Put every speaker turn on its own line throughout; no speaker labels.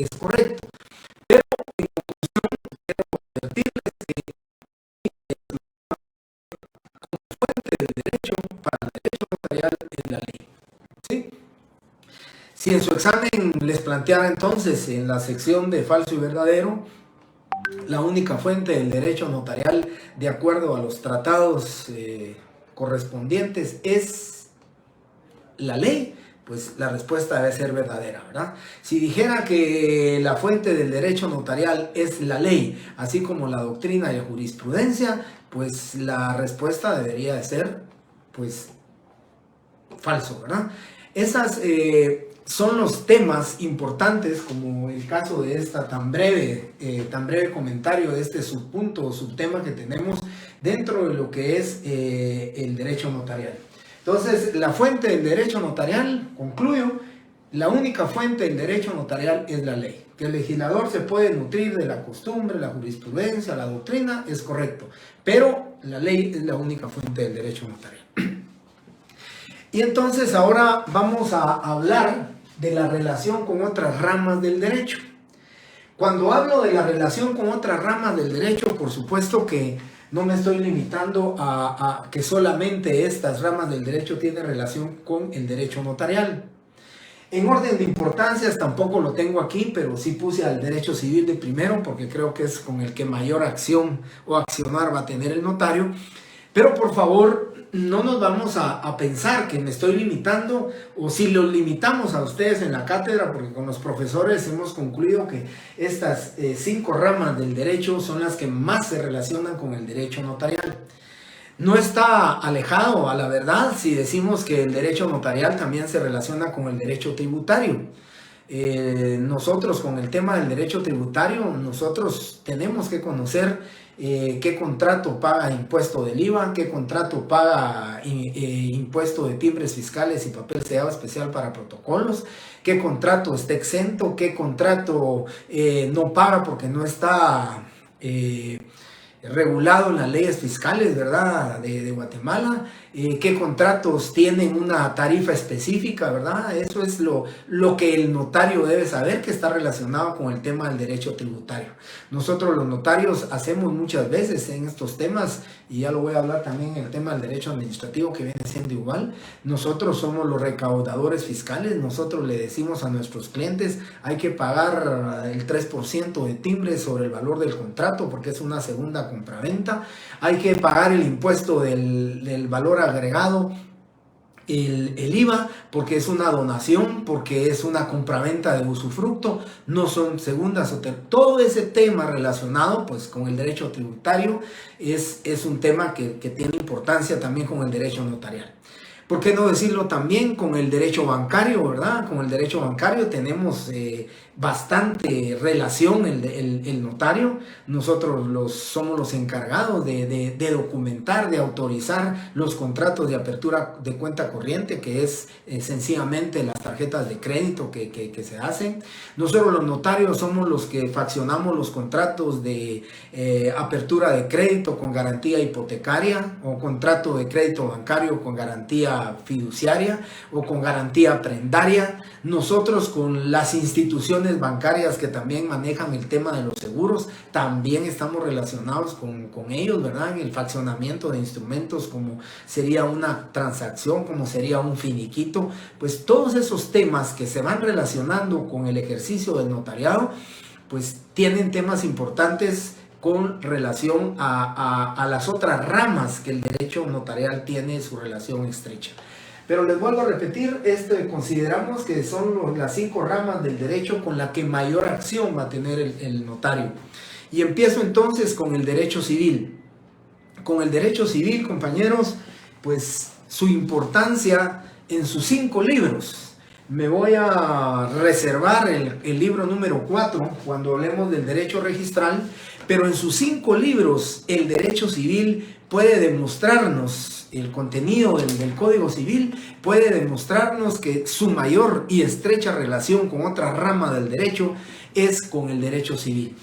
es correcto. Pero en conclusión, quiero advertirles que la fuente del derecho para el derecho notarial es la ley. ¿Sí? Si en su examen les planteara entonces en la sección de falso y verdadero, la única fuente del derecho notarial de acuerdo a los tratados correspondientes es la ley, pues la respuesta debe ser verdadera, ¿verdad? Si dijera que la fuente del derecho notarial es la ley, así como la doctrina y la jurisprudencia, pues la respuesta debería de ser, pues, falso, ¿verdad? Esas son los temas importantes, como el caso de esta tan breve comentario de este subpunto o subtema que tenemos dentro de lo que es el derecho notarial. Entonces, la fuente del derecho notarial, concluyo, la única fuente del derecho notarial es la ley. Que el legislador se puede nutrir de la costumbre, la jurisprudencia, la doctrina, es correcto, pero la ley es la única fuente del derecho notarial. Y entonces ahora vamos a hablar de la relación con otras ramas del derecho. Cuando hablo de la relación con otras ramas del derecho, por supuesto que no me estoy limitando a que solamente estas ramas del derecho tienen relación con el derecho notarial. En orden de importancias tampoco lo tengo aquí, pero sí puse al derecho civil de primero porque creo que es con el que mayor acción o accionar va a tener el notario. Pero por favor, no nos vamos a pensar que me estoy limitando, o si los limitamos a ustedes en la cátedra, porque con los profesores hemos concluido que estas 5 ramas del derecho son las que más se relacionan con el derecho notarial. No está alejado a la verdad si decimos que el derecho notarial también se relaciona con el derecho tributario. Nosotros con el tema del derecho tributario, nosotros tenemos que conocer qué contrato paga impuesto del IVA, qué contrato paga impuesto de timbres fiscales y papel sellado especial para protocolos, qué contrato está exento, qué contrato no paga porque no está regulado en las leyes fiscales, ¿verdad?, de Guatemala, qué contratos tienen una tarifa específica, ¿verdad? Eso es lo que el notario debe saber, que está relacionado con el tema del derecho tributario. Nosotros los notarios hacemos muchas veces en estos temas, y ya lo voy a hablar también en el tema del derecho administrativo, que viene siendo igual. Nosotros somos los recaudadores fiscales, nosotros le decimos a nuestros clientes, hay que pagar el 3% de timbre sobre el valor del contrato, porque es una segunda compraventa, hay que pagar el impuesto del valor agregado, el IVA, porque es una donación, porque es una compraventa de usufructo, no son segundas o todo ese tema relacionado pues con el derecho tributario es un tema que tiene importancia también con el derecho notarial. ¿Por qué no decirlo también con el derecho bancario, verdad? Con el derecho bancario tenemos bastante relación el notario. Nosotros somos los encargados de documentar, de autorizar los contratos de apertura de cuenta corriente, que es sencillamente las tarjetas de crédito que se hacen. Nosotros los notarios somos los que faccionamos los contratos de apertura de crédito con garantía hipotecaria, o contrato de crédito bancario con garantía fiduciaria o con garantía prendaria. Nosotros con las instituciones bancarias que también manejan el tema de los seguros, también estamos relacionados con ellos, ¿verdad? En el faccionamiento de instrumentos como sería una transacción, como sería un finiquito, pues todos esos temas que se van relacionando con el ejercicio del notariado, pues tienen temas importantes con relación a las otras ramas que el derecho notarial tiene su relación estrecha. Pero les vuelvo a repetir, consideramos que son las 5 ramas del derecho con la que mayor acción va a tener el notario. Y empiezo entonces con el derecho civil. Con el derecho civil, compañeros, pues su importancia en sus 5 libros. Me voy a reservar el libro número 4 cuando hablemos del derecho registral, pero en sus 5 libros el derecho civil puede demostrarnos, el contenido del Código Civil puede demostrarnos que su mayor y estrecha relación con otra rama del derecho es con el derecho civil.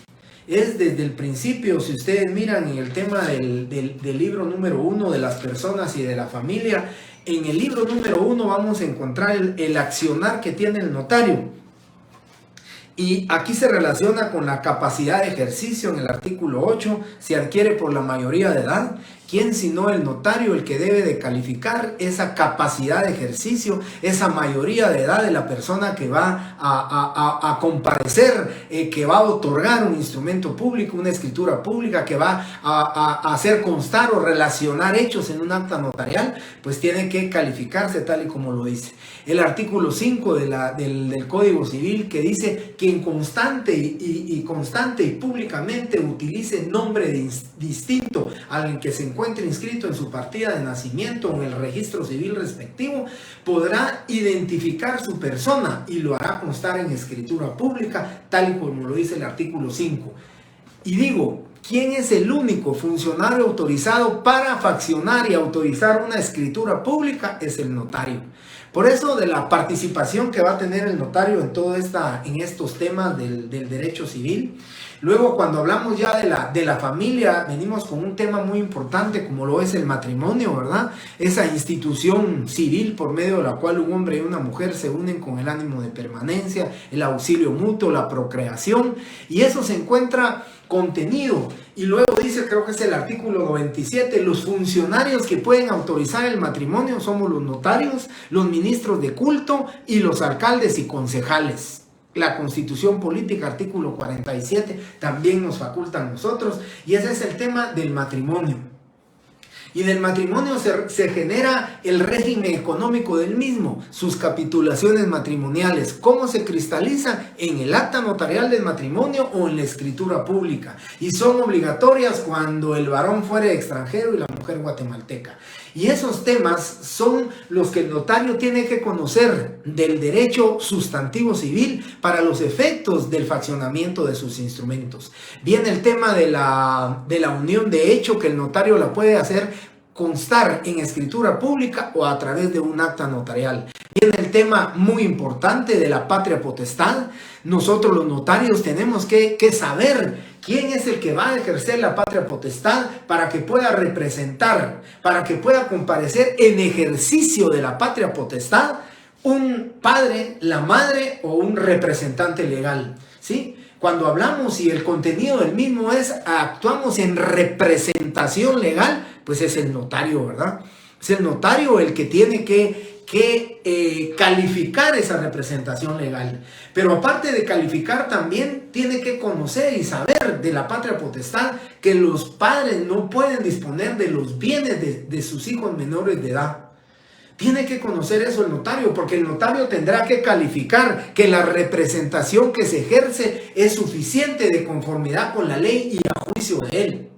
Es desde el principio, si ustedes miran en el tema del libro número 1 de las personas y de la familia, en el libro número 1 vamos a encontrar el accionar que tiene el notario. Y aquí se relaciona con la capacidad de ejercicio en el artículo 8, se adquiere por la mayoría de edad. ¿Quién sino el notario el que debe de calificar esa capacidad de ejercicio, esa mayoría de edad de la persona que va a comparecer, que va a otorgar un instrumento público, una escritura pública, que va a hacer constar o relacionar hechos en un acta notarial? Pues tiene que calificarse tal y como lo dice el artículo 5 del Código Civil, que dice: quien constante y públicamente utilice nombre distinto al que se encuentre inscrito en su partida de nacimiento o en el registro civil respectivo, podrá identificar su persona y lo hará constar en escritura pública, tal y como lo dice el artículo 5. Y digo, ¿quién es el único funcionario autorizado para faccionar y autorizar una escritura pública? Es el notario. Por eso, de la participación que va a tener el notario en estos temas del derecho civil. Luego, cuando hablamos ya de la familia, venimos con un tema muy importante como lo es el matrimonio, ¿verdad? Esa institución civil por medio de la cual un hombre y una mujer se unen con el ánimo de permanencia, el auxilio mutuo, la procreación, y eso se encuentra contenido. Y luego dice, creo que es el artículo 97, los funcionarios que pueden autorizar el matrimonio somos los notarios, los ministros de culto y los alcaldes y concejales. La Constitución Política, artículo 47, también nos faculta a nosotros, y ese es el tema del matrimonio. Y del matrimonio se genera el régimen económico del mismo, sus capitulaciones matrimoniales, cómo se cristaliza en el acta notarial del matrimonio o en la escritura pública. Y son obligatorias cuando el varón fuere extranjero y la mujer guatemalteca. Y esos temas son los que el notario tiene que conocer del derecho sustantivo civil para los efectos del faccionamiento de sus instrumentos. Viene el tema de la unión de hecho, que el notario la puede hacer constar en escritura pública o a través de un acta notarial. Viene el tema muy importante de la patria potestad. Nosotros los notarios tenemos que saber quién es el que va a ejercer la patria potestad para que pueda representar, para que pueda comparecer en ejercicio de la patria potestad un padre, la madre o un representante legal, ¿sí? Cuando hablamos y el contenido del mismo es actuamos en representación legal, pues es el notario, ¿verdad? Es el notario el que tiene que calificar esa representación legal. Pero aparte de calificar, también tiene que conocer y saber de la patria potestad que los padres no pueden disponer de los bienes de sus hijos menores de edad. Tiene que conocer eso el notario, porque el notario tendrá que calificar que la representación que se ejerce es suficiente de conformidad con la ley y a juicio de él.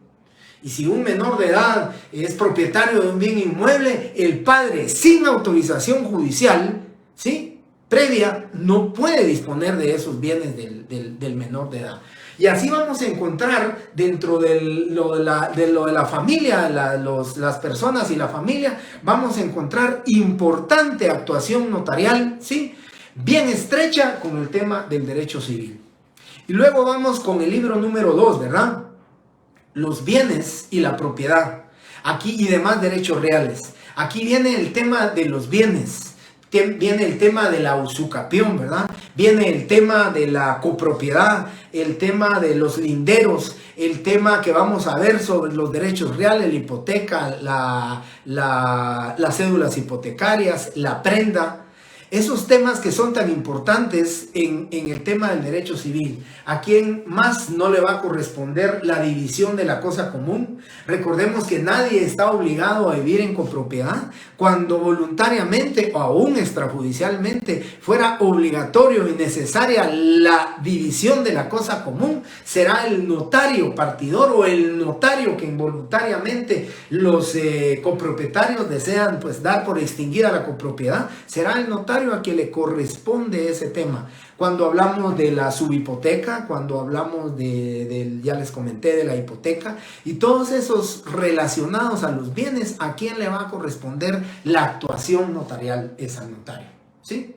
Y si un menor de edad es propietario de un bien inmueble, el padre sin autorización judicial, ¿sí?, previa, no puede disponer de esos bienes del menor de edad. Y así vamos a encontrar dentro de lo de la familia, las personas y la familia, vamos a encontrar importante actuación notarial, ¿sí?, bien estrecha con el tema del derecho civil. Y luego vamos con el libro número 2, ¿verdad? Los bienes y la propiedad. Aquí y demás derechos reales. Aquí viene el tema de los bienes. Viene el tema de la usucapión, ¿verdad? Viene el tema de la copropiedad, el tema de los linderos, el tema que vamos a ver sobre los derechos reales, la hipoteca, las cédulas hipotecarias, la prenda. Esos temas que son tan importantes en el tema del derecho civil. ¿A quién más no le va a corresponder la división de la cosa común? Recordemos que nadie está obligado a vivir en copropiedad. Cuando voluntariamente o aún extrajudicialmente fuera obligatorio y necesaria la división de la cosa común, será el notario partidor o el notario que involuntariamente los copropietarios desean pues dar por extinguida la copropiedad, será el notario a quien le corresponde ese tema. Cuando hablamos de la subhipoteca, cuando hablamos ya les comenté, de la hipoteca y todos esos relacionados a los bienes, ¿a quién le va a corresponder la actuación notarial? Es al notario, ¿sí?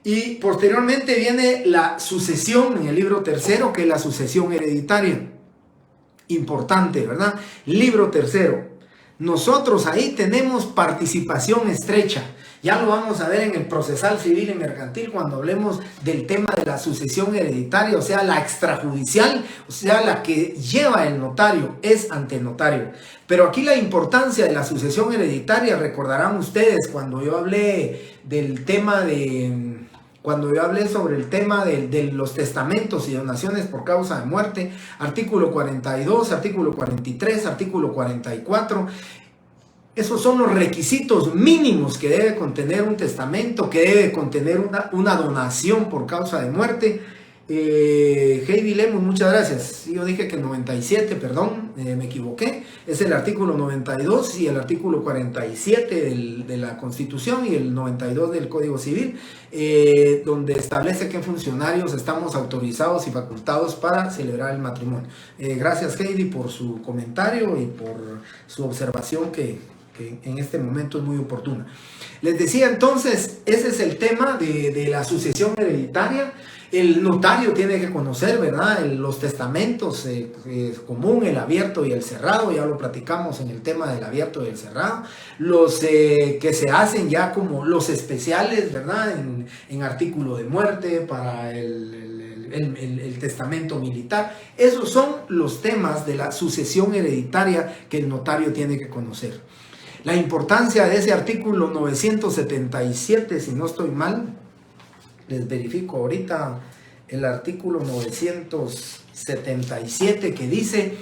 Y posteriormente viene la sucesión en el libro tercero, que es la sucesión hereditaria. Importante, ¿verdad? Libro tercero. Nosotros ahí tenemos participación estrecha. Ya lo vamos a ver en el procesal civil y mercantil cuando hablemos del tema de la sucesión hereditaria, o sea, la extrajudicial, o sea, la que lleva el notario, es ante el notario. Pero aquí la importancia de la sucesión hereditaria, recordarán ustedes cuando yo hablé del tema de... Cuando yo hablé sobre el tema de los testamentos y donaciones por causa de muerte, artículo 42, artículo 43, artículo 44, esos son los requisitos mínimos que debe contener un testamento, que debe contener una donación por causa de muerte. Heidi Lemos, muchas gracias. Yo dije que el 97, perdón, me equivoqué. Es el artículo 92 y el artículo 47 de la Constitución y el 92 del Código Civil, donde establece que funcionarios estamos autorizados y facultados para celebrar el matrimonio. Gracias, Heidi, por su comentario y por su observación que en este momento es muy oportuna. Les decía entonces, ese es el tema de la sucesión hereditaria. El notario tiene que conocer, ¿verdad?, los testamentos común, el abierto y el cerrado. Ya lo platicamos en el tema del abierto y el cerrado. Los que se hacen ya como los especiales, ¿verdad?, en artículo de muerte para el testamento militar. Esos son los temas de la sucesión hereditaria que el notario tiene que conocer. La importancia de ese artículo 977, si no estoy mal, les verifico ahorita el artículo 977 que dice: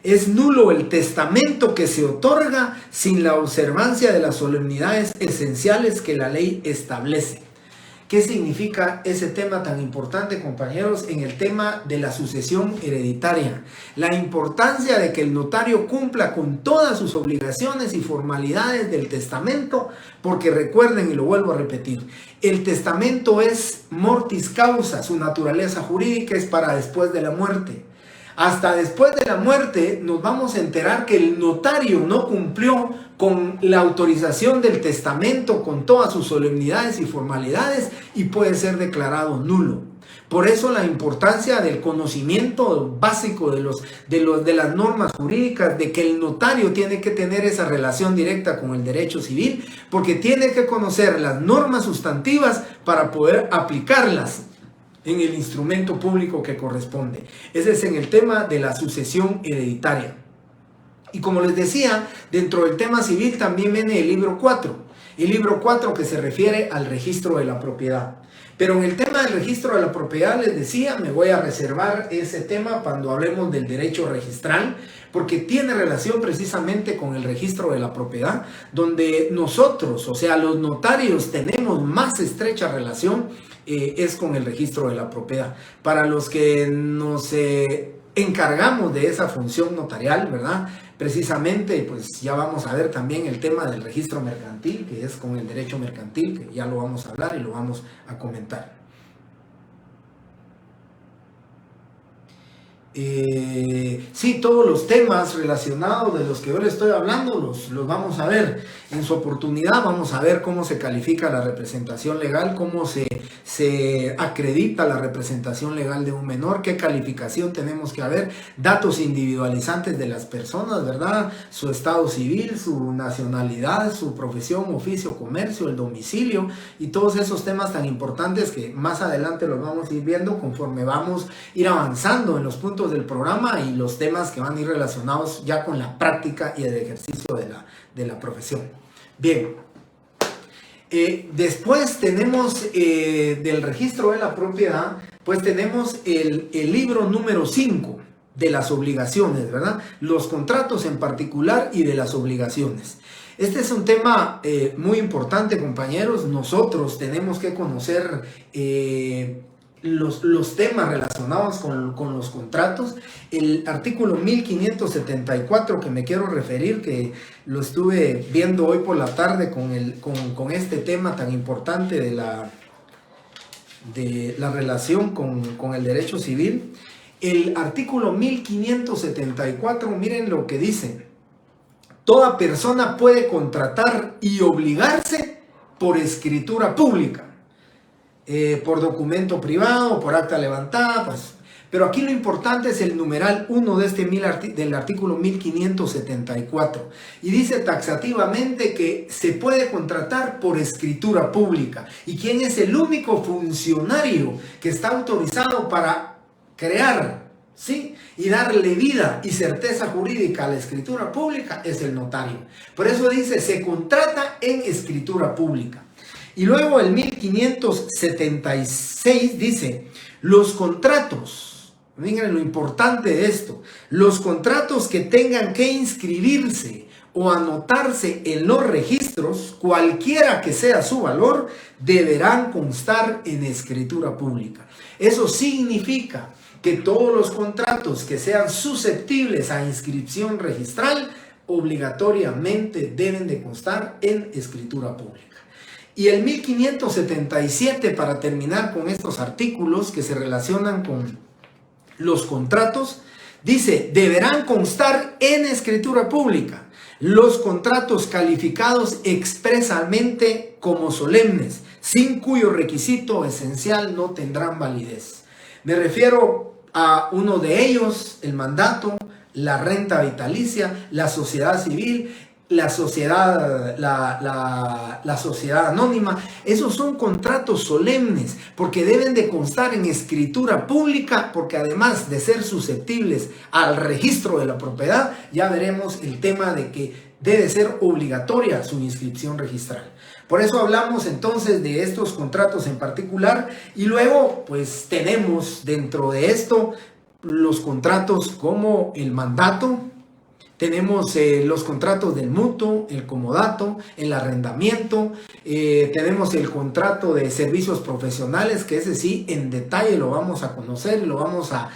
es nulo el testamento que se otorga sin la observancia de las solemnidades esenciales que la ley establece. ¿Qué significa ese tema tan importante, compañeros, en el tema de la sucesión hereditaria? La importancia de que el notario cumpla con todas sus obligaciones y formalidades del testamento, porque recuerden, y lo vuelvo a repetir, el testamento es mortis causa, su naturaleza jurídica es para después de la muerte. Hasta después de la muerte nos vamos a enterar que el notario no cumplió con la autorización del testamento, con todas sus solemnidades y formalidades, y puede ser declarado nulo. Por eso la importancia del conocimiento básico de las normas jurídicas, de que el notario tiene que tener esa relación directa con el derecho civil, porque tiene que conocer las normas sustantivas para poder aplicarlas en el instrumento público que corresponde. Ese es en el tema de la sucesión hereditaria. Y como les decía, dentro del tema civil también viene el libro 4. El libro 4 que se refiere al registro de la propiedad. Pero en el tema del registro de la propiedad, les decía, me voy a reservar ese tema cuando hablemos del derecho registral, porque tiene relación precisamente con el registro de la propiedad, donde nosotros, o sea, los notarios, tenemos más estrecha relación, es con el registro de la propiedad. Para los que nos encargamos de esa función notarial, ¿verdad? Precisamente, pues ya vamos a ver también el tema del registro mercantil, que es con el derecho mercantil, que ya lo vamos a hablar y lo vamos a comentar. Sí, todos los temas relacionados de los que yo les estoy hablando los vamos a ver en su oportunidad. Vamos a ver cómo se califica la representación legal, cómo se acredita la representación legal de un menor, qué calificación tenemos que haber, datos individualizantes de las personas, ¿verdad? Su estado civil, su nacionalidad, su profesión, oficio, comercio, el domicilio y todos esos temas tan importantes que más adelante los vamos a ir viendo conforme vamos a ir avanzando en los puntos del programa y los temas que van a ir relacionados ya con la práctica y el ejercicio de la profesión. Bien, después tenemos del registro de la propiedad, pues tenemos el libro número 5 de las obligaciones, ¿verdad? Los contratos en particular y de las obligaciones. Este es un tema muy importante, compañeros. Nosotros tenemos que conocer los temas relacionados con los contratos. El artículo 1574 que me quiero referir, que lo estuve viendo hoy por la tarde con este tema tan importante de la relación con el derecho civil. El artículo 1574, miren lo que dice: toda persona puede contratar y obligarse por escritura pública, por documento privado, por acta levantada, pues, Pero aquí lo importante es el numeral 1 de del artículo 1574. Y dice taxativamente que se puede contratar por escritura pública. ¿Y quién es el único funcionario que está autorizado para crear, ¿sí?, y darle vida y certeza jurídica a la escritura pública? Es el notario. Por eso dice, se contrata en escritura pública. Y luego el 1576 dice, los contratos, miren lo importante de esto, los contratos que tengan que inscribirse o anotarse en los registros, cualquiera que sea su valor, deberán constar en escritura pública. Eso significa que todos los contratos que sean susceptibles a inscripción registral obligatoriamente deben de constar en escritura pública. Y el 1577, para terminar con estos artículos que se relacionan con los contratos, dice, deberán constar en escritura pública los contratos calificados expresamente como solemnes, sin cuyo requisito esencial no tendrán validez. Me refiero a uno de ellos, el mandato, la renta vitalicia, la sociedad civil, la sociedad anónima. Esos son contratos solemnes porque deben de constar en escritura pública, porque además de ser susceptibles al registro de la propiedad, ya veremos el tema de que debe ser obligatoria su inscripción registral. Por eso hablamos entonces de estos contratos en particular, y luego pues tenemos dentro de esto los contratos como el mandato. Tenemos los contratos del mutuo, el comodato, el arrendamiento, tenemos el contrato de servicios profesionales, que ese sí en detalle lo vamos a conocer, lo vamos a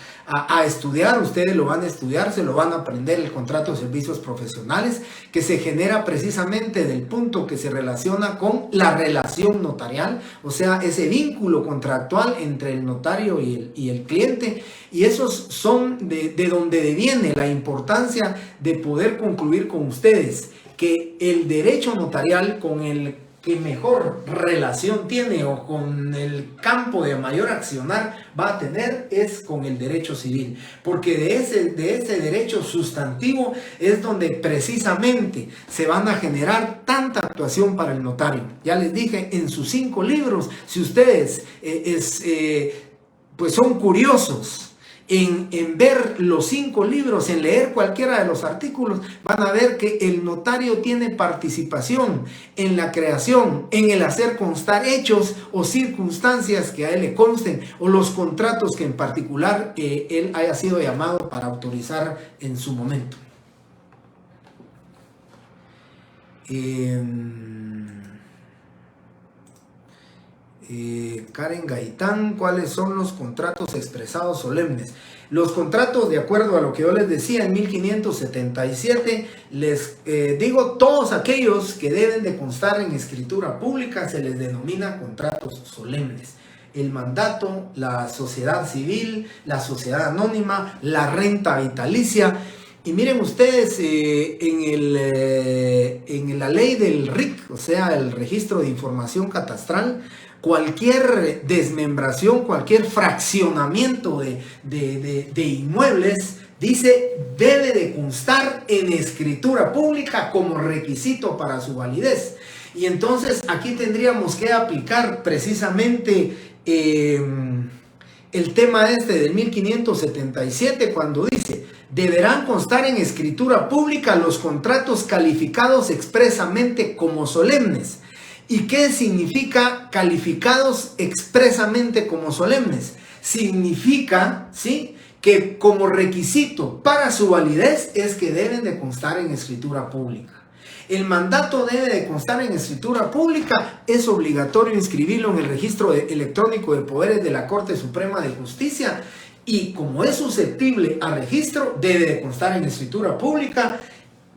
estudiar, ustedes lo van a estudiar, se lo van a aprender, el contrato de servicios profesionales, que se genera precisamente del punto que se relaciona con la relación notarial, o sea, ese vínculo contractual entre el notario y el cliente. Y esos son de donde viene la importancia de poder concluir con ustedes que el derecho notarial con el que mejor relación tiene o con el campo de mayor accionar va a tener es con el derecho civil, porque de ese derecho sustantivo es donde precisamente se van a generar tanta actuación para el notario. Ya les dije, en sus 5 libros, si ustedes pues son curiosos en ver los 5 libros, en leer cualquiera de los artículos, van a ver que el notario tiene participación en la creación, en el hacer constar hechos o circunstancias que a él le consten, o los contratos que en particular él haya sido llamado para autorizar en su momento. Karen Gaitán, ¿cuáles son los contratos expresados solemnes? Los contratos, de acuerdo a lo que yo les decía en 1577, les digo, todos aquellos que deben de constar en escritura pública se les denomina contratos solemnes. El mandato, la sociedad civil, la sociedad anónima, la renta vitalicia. Y miren ustedes, en la ley del RIC, o sea, el Registro de Información Catastral, cualquier desmembración, cualquier fraccionamiento de inmuebles, dice, debe de constar en escritura pública como requisito para su validez. Y entonces aquí tendríamos que aplicar precisamente el tema del 1577, cuando dice, deberán constar en escritura pública los contratos calificados expresamente como solemnes. ¿Y qué significa calificados expresamente como solemnes? Significa, ¿sí?, que como requisito para su validez es que deben de constar en escritura pública. El mandato debe de constar en escritura pública, es obligatorio inscribirlo en el registro electrónico de poderes de la Corte Suprema de Justicia, y como es susceptible a registro, debe de constar en escritura pública.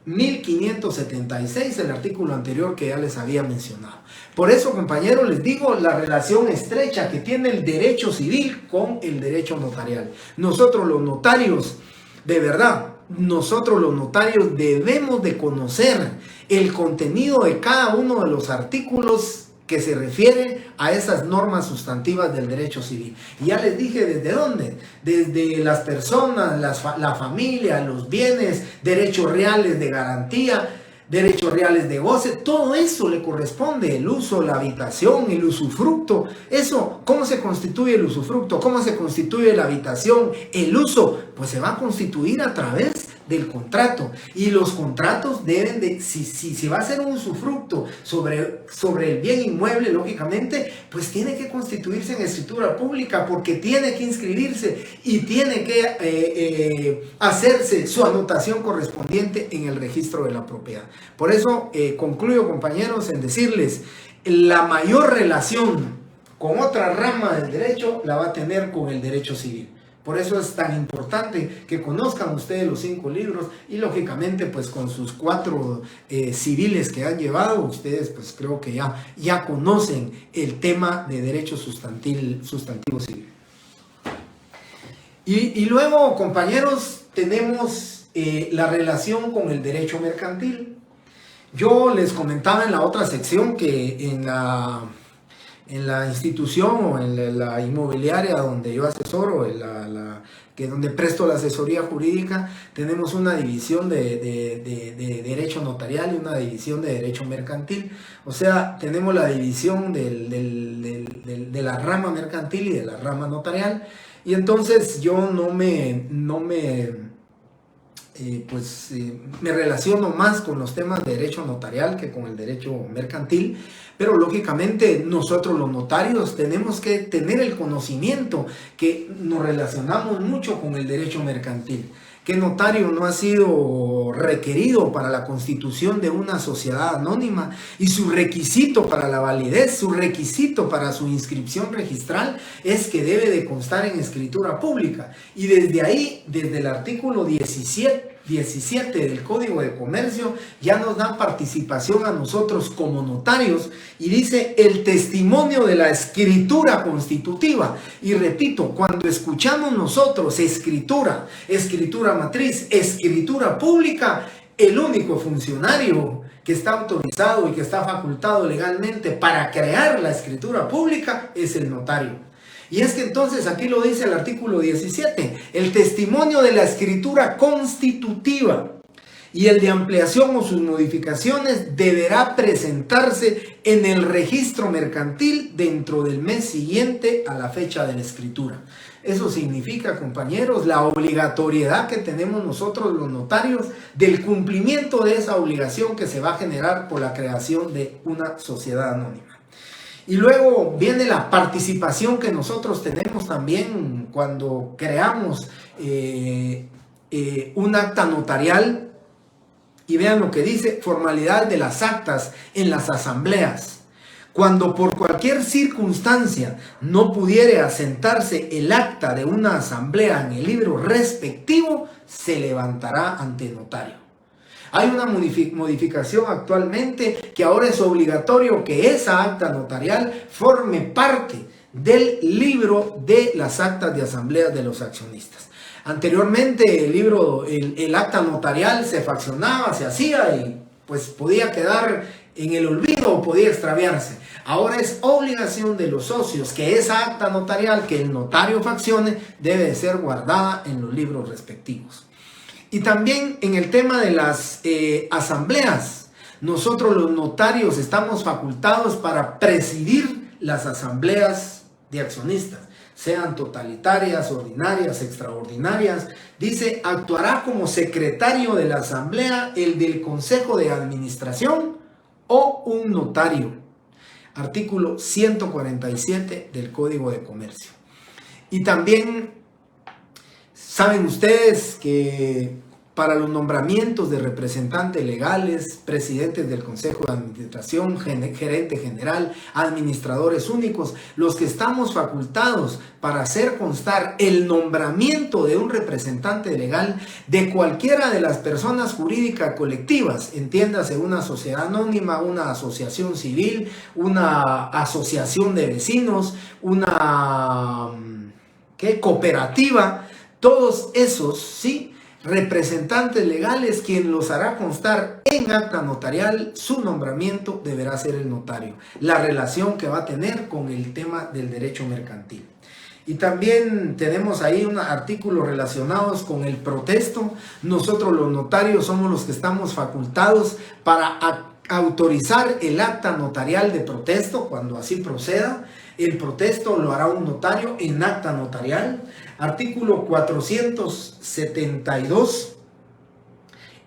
1576, el artículo anterior que ya les había mencionado. Por eso, compañeros, les digo la relación estrecha que tiene el derecho civil con el derecho notarial. Nosotros los notarios, de verdad, nosotros los notarios debemos de conocer el contenido de cada uno de los artículos que se refiere a esas normas sustantivas del derecho civil. Y ya les dije desde dónde, desde las personas, la familia, los bienes, derechos reales de garantía, derechos reales de goce, todo eso le corresponde, el uso, la habitación, el usufructo. Eso, ¿cómo se constituye el usufructo? ¿Cómo se constituye la habitación? El uso, pues se va a constituir a través del contrato. Y los contratos deben de, si va a ser un usufructo sobre el bien inmueble, lógicamente, pues tiene que constituirse en escritura pública, porque tiene que inscribirse y tiene que hacerse su anotación correspondiente en el registro de la propiedad. Por eso concluyo, compañeros, en decirles, la mayor relación con otra rama del derecho la va a tener con el derecho civil. Por eso es tan importante que conozcan ustedes los 5 libros y lógicamente pues con sus 4 civiles que han llevado, ustedes pues creo que ya conocen el tema de derecho sustantivo civil. Y luego, compañeros, tenemos la relación con el derecho mercantil. Yo les comentaba en la otra sección que en la institución o en la inmobiliaria donde yo asesoro, donde presto la asesoría jurídica, tenemos una división de derecho notarial y una división de derecho mercantil. O sea, tenemos la división de la rama mercantil y de la rama notarial. Y entonces yo me relaciono más con los temas de derecho notarial que con el derecho mercantil, pero lógicamente nosotros los notarios tenemos que tener el conocimiento que nos relacionamos mucho con el derecho mercantil. ¿Qué notario no ha sido requerido para la constitución de una sociedad anónima? Y su requisito para la validez, su requisito para su inscripción registral es que debe de constar en escritura pública. Y desde ahí, desde el artículo 17 del Código de Comercio, ya nos dan participación a nosotros como notarios y dice el testimonio de la escritura constitutiva. Y repito, cuando escuchamos nosotros escritura matriz, escritura pública, el único funcionario que está autorizado y que está facultado legalmente para crear la escritura pública es el notario. Y es que entonces aquí lo dice el artículo 17, el testimonio de la escritura constitutiva y el de ampliación o sus modificaciones deberá presentarse en el registro mercantil dentro del mes siguiente a la fecha de la escritura. Eso significa, compañeros, la obligatoriedad que tenemos nosotros los notarios del cumplimiento de esa obligación que se va a generar por la creación de una sociedad anónima. Y luego viene la participación que nosotros tenemos también cuando creamos un acta notarial. Y vean lo que dice, formalidad de las actas en las asambleas. Cuando por cualquier circunstancia no pudiere asentarse el acta de una asamblea en el libro respectivo, se levantará ante notario. Hay una modificación actualmente que ahora es obligatorio que esa acta notarial forme parte del libro de las actas de asamblea de los accionistas. Anteriormente el acta notarial se faccionaba, se hacía y pues podía quedar en el olvido o podía extraviarse. Ahora es obligación de los socios que esa acta notarial que el notario faccione debe de ser guardada en los libros respectivos. Y también en el tema de las asambleas, nosotros los notarios estamos facultados para presidir las asambleas de accionistas, sean totalitarias, ordinarias, extraordinarias. Dice, actuará como secretario de la asamblea el del consejo de administración o un notario. Artículo 147 del Código de Comercio. Y también saben ustedes que para los nombramientos de representantes legales, presidentes del Consejo de Administración, gerente general, administradores únicos, los que estamos facultados para hacer constar el nombramiento de un representante legal de cualquiera de las personas jurídicas colectivas, entiéndase una sociedad anónima, una asociación civil, una asociación de vecinos, una cooperativa, todos esos, sí, representantes legales, quien los hará constar en acta notarial. Su nombramiento deberá ser el notario. La relación que va a tener con el tema del derecho mercantil. Y también tenemos ahí unos artículos relacionados con el protesto. Nosotros los notarios somos los que estamos facultados para autorizar el acta notarial de protesto cuando así proceda. El protesto lo hará un notario en acta notarial. Artículo 472.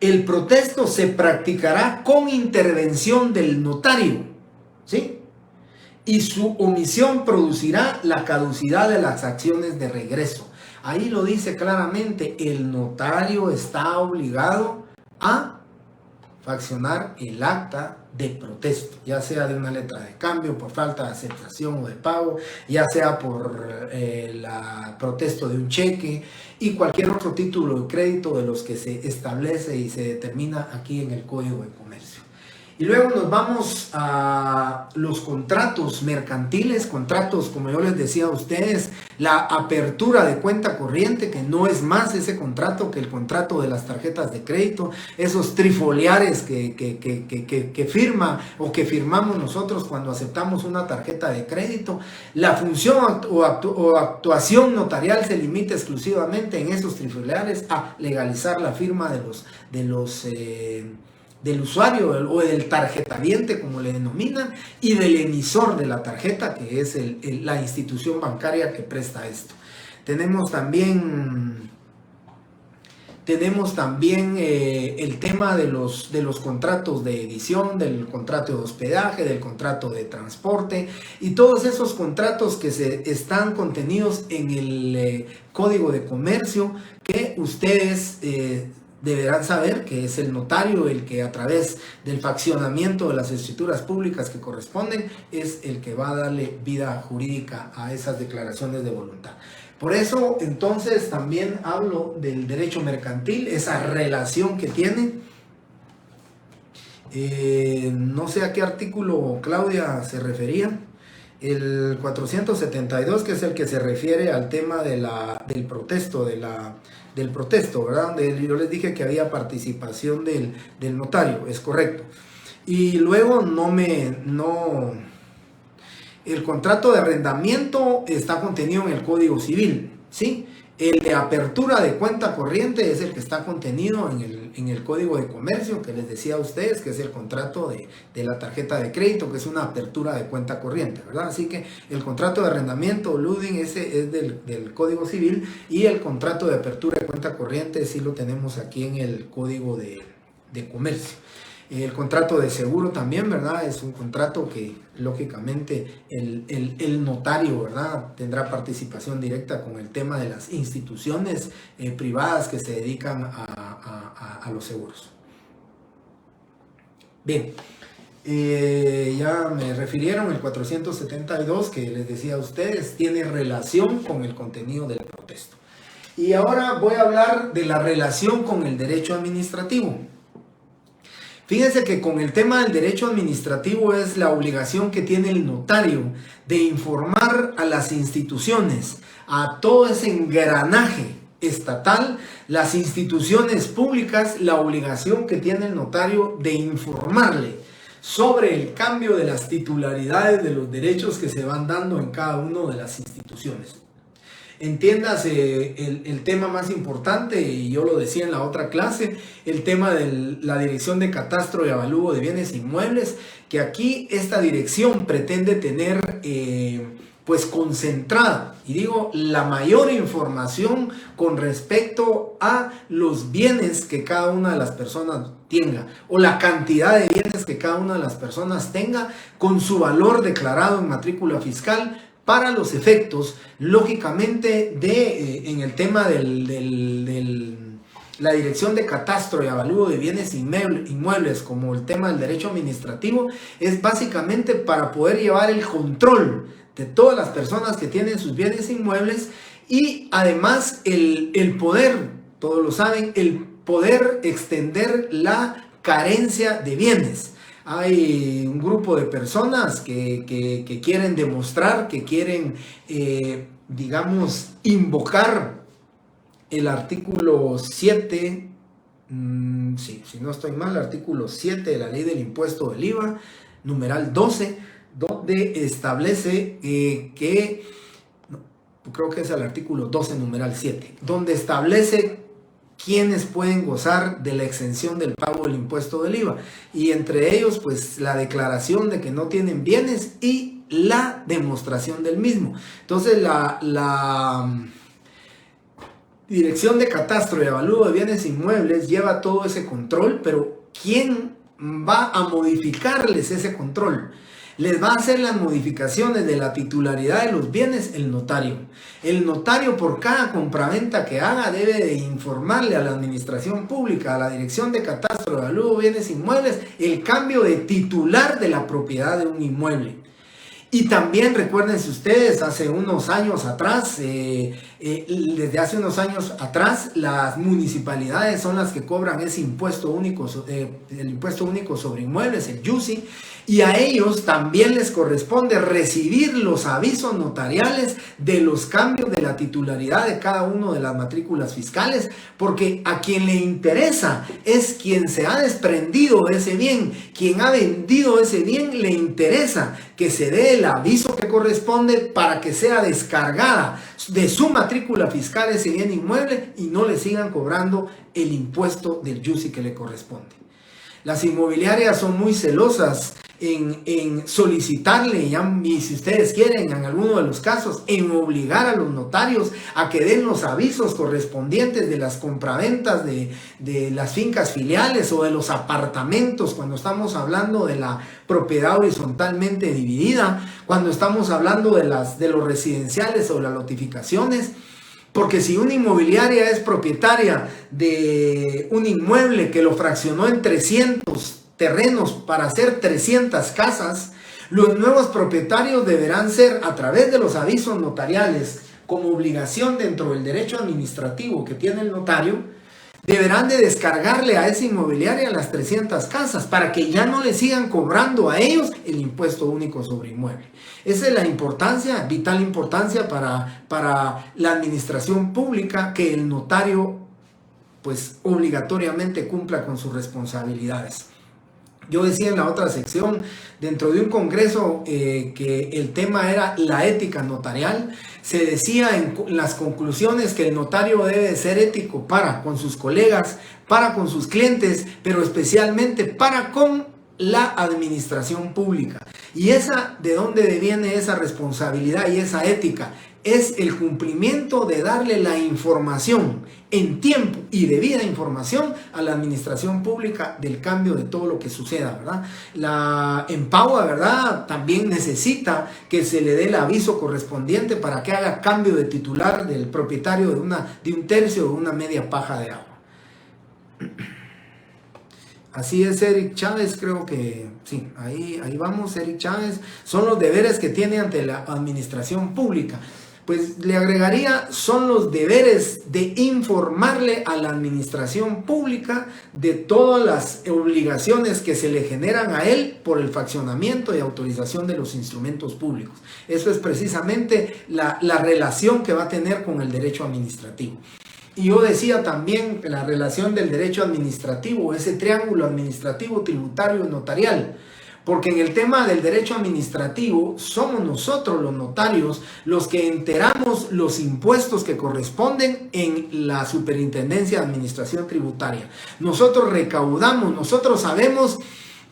El protesto se practicará con intervención del notario, ¿sí? Y su omisión producirá la caducidad de las acciones de regreso. Ahí lo dice claramente, el notario está obligado a faccionar el acta de protesto, ya sea de una letra de cambio, por falta de aceptación o de pago, ya sea por protesto de un cheque y cualquier otro título de crédito de los que se establece y se determina aquí en el Código de Comercio. Y luego nos vamos a los contratos mercantiles, contratos, como yo les decía a ustedes, la apertura de cuenta corriente, que no es más ese contrato que el contrato de las tarjetas de crédito, esos trifoliares que firma o que firmamos nosotros cuando aceptamos una tarjeta de crédito. La función o actuación notarial se limita exclusivamente en esos trifoliares a legalizar la firma del usuario o del tarjetaviente, como le denominan, y del emisor de la tarjeta, que es la institución bancaria que presta esto. Tenemos también el tema de los contratos de edición, del contrato de hospedaje, del contrato de transporte y todos esos contratos que están contenidos en el Código de Comercio, que ustedes deberán saber que es el notario el que, a través del faccionamiento de las escrituras públicas que corresponden, es el que va a darle vida jurídica a esas declaraciones de voluntad. Por eso, entonces, también hablo del derecho mercantil, esa relación que tiene. No sé a qué artículo Claudia se refería. El 472, que es el que se refiere al tema del protesto, del protesto, ¿verdad? Donde yo les dije que había participación del notario, es correcto. Y luego el contrato de arrendamiento está contenido en el Código Civil, ¿sí? El de apertura de cuenta corriente es el que está contenido en el Código de Comercio, que les decía a ustedes, que es el contrato de la tarjeta de crédito, que es una apertura de cuenta corriente, ¿verdad? Así que el contrato de arrendamiento, Luding, ese es del Código Civil, y el contrato de apertura de cuenta corriente sí lo tenemos aquí en el Código de Comercio. El contrato de seguro también, ¿verdad? Es un contrato que lógicamente el notario, ¿verdad?, tendrá participación directa con el tema de las instituciones privadas que se dedican a los seguros. Bien, ya me refirieron el 472, que les decía a ustedes, tiene relación con el contenido del protesto. Y ahora voy a hablar de la relación con el derecho administrativo. Fíjense que con el tema del derecho administrativo es la obligación que tiene el notario de informar a las instituciones, a todo ese engranaje estatal, las instituciones públicas, la obligación que tiene el notario de informarle sobre el cambio de las titularidades de los derechos que se van dando en cada una de las instituciones. Entiéndase el tema más importante, y yo lo decía en la otra clase, el tema de la Dirección de Catastro y Avalúo de Bienes Inmuebles, que aquí esta dirección pretende tener pues concentrada, y digo, la mayor información con respecto a los bienes que cada una de las personas tenga, o la cantidad de bienes que cada una de las personas tenga, con su valor declarado en matrícula fiscal, para los efectos, lógicamente, en el tema la Dirección de Catastro y Avalúo de Bienes Inmuebles, como el tema del derecho administrativo, es básicamente para poder llevar el control de todas las personas que tienen sus bienes inmuebles, y además el poder, todos lo saben, el poder extender la carencia de bienes. Hay un grupo de personas que quieren demostrar, que quieren, digamos, invocar el artículo 7, sí, si no estoy mal, artículo 7 de la ley del impuesto del IVA, numeral 12, donde establece que, no, creo que es el artículo 12, numeral 7, donde establece quienes pueden gozar de la exención del pago del impuesto del IVA, y entre ellos pues la declaración de que no tienen bienes y la demostración del mismo. Entonces la Dirección de Catastro y Avalúo de Bienes Inmuebles lleva todo ese control, pero ¿quién va a modificarles ese control? Les va a hacer las modificaciones de la titularidad de los bienes el notario. El notario, por cada compraventa que haga, debe de informarle a la administración pública, a la Dirección de Catastro y Avalúo de Bienes Inmuebles, el cambio de titular de la propiedad de un inmueble. Y también recuérdense ustedes, hace unos años atrás, desde hace unos años atrás, las municipalidades son las que cobran ese impuesto único, el impuesto único sobre inmuebles, el YUSI, y a ellos también les corresponde recibir los avisos notariales de los cambios de la titularidad de cada una de las matrículas fiscales, porque a quien le interesa es quien se ha desprendido de ese bien, quien ha vendido ese bien, le interesa que se dé el aviso que corresponde para que sea descargada de su matrícula fiscal ese bien inmueble y no le sigan cobrando el impuesto del YUSI que le corresponde. Las inmobiliarias son muy celosas en solicitarle, y si ustedes quieren, en alguno de los casos, en obligar a los notarios a que den los avisos correspondientes de las compraventas de las fincas filiales o de los apartamentos, cuando estamos hablando de la propiedad horizontalmente dividida, cuando estamos hablando de los residenciales o las notificaciones. Porque si una inmobiliaria es propietaria de un inmueble que lo fraccionó en 300 terrenos para hacer 300 casas, los nuevos propietarios deberán ser, a través de los avisos notariales, como obligación dentro del derecho administrativo que tiene el notario, deberán de descargarle a esa inmobiliaria las 300 casas para que ya no le sigan cobrando a ellos el impuesto único sobre inmueble. Esa es la importancia, vital importancia para la administración pública, que el notario pues obligatoriamente cumpla con sus responsabilidades. Yo decía en la otra sección, dentro de un congreso, que el tema era la ética notarial. Se decía en las conclusiones que el notario debe ser ético para con sus colegas, para con sus clientes, pero especialmente para con la administración pública. ¿Y de dónde viene esa responsabilidad y esa ética? Es el cumplimiento de darle la información en tiempo y debida información a la administración pública del cambio de todo lo que suceda, ¿verdad? La EMPAUA, ¿verdad?, también necesita que se le dé el aviso correspondiente para que haga cambio de titular del propietario de un tercio o una media paja de agua. Así es, Eric Chávez, creo que sí, ahí vamos, Eric Chávez. Son los deberes que tiene ante la administración pública. Pues le agregaría, son los deberes de informarle a la administración pública de todas las obligaciones que se le generan a él por el fraccionamiento y autorización de los instrumentos públicos. Eso es precisamente la relación que va a tener con el derecho administrativo. Y yo decía también que la relación del derecho administrativo, ese triángulo administrativo, tributario y notarial. Porque en el tema del derecho administrativo somos nosotros los notarios los que enteramos los impuestos que corresponden en la Superintendencia de Administración Tributaria. Nosotros recaudamos, nosotros sabemos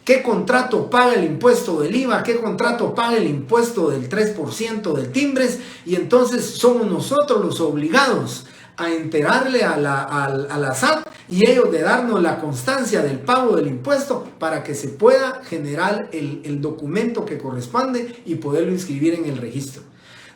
qué contrato paga el impuesto del IVA, qué contrato paga el impuesto del 3% del timbres, y entonces somos nosotros los obligados a enterarle a la SAT y ellos de darnos la constancia del pago del impuesto para que se pueda generar el documento que corresponde y poderlo inscribir en el registro.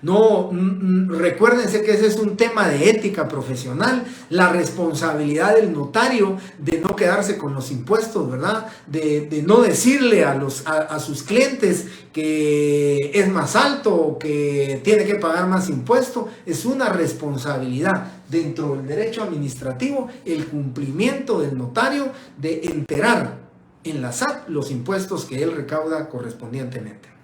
No, recuérdense que ese es un tema de ética profesional, la responsabilidad del notario de no quedarse con los impuestos, ¿verdad? De no decirle a sus clientes que es más alto o que tiene que pagar más impuesto. Es una responsabilidad dentro del derecho administrativo el cumplimiento del notario de enterar en la SAT los impuestos que él recauda correspondientemente.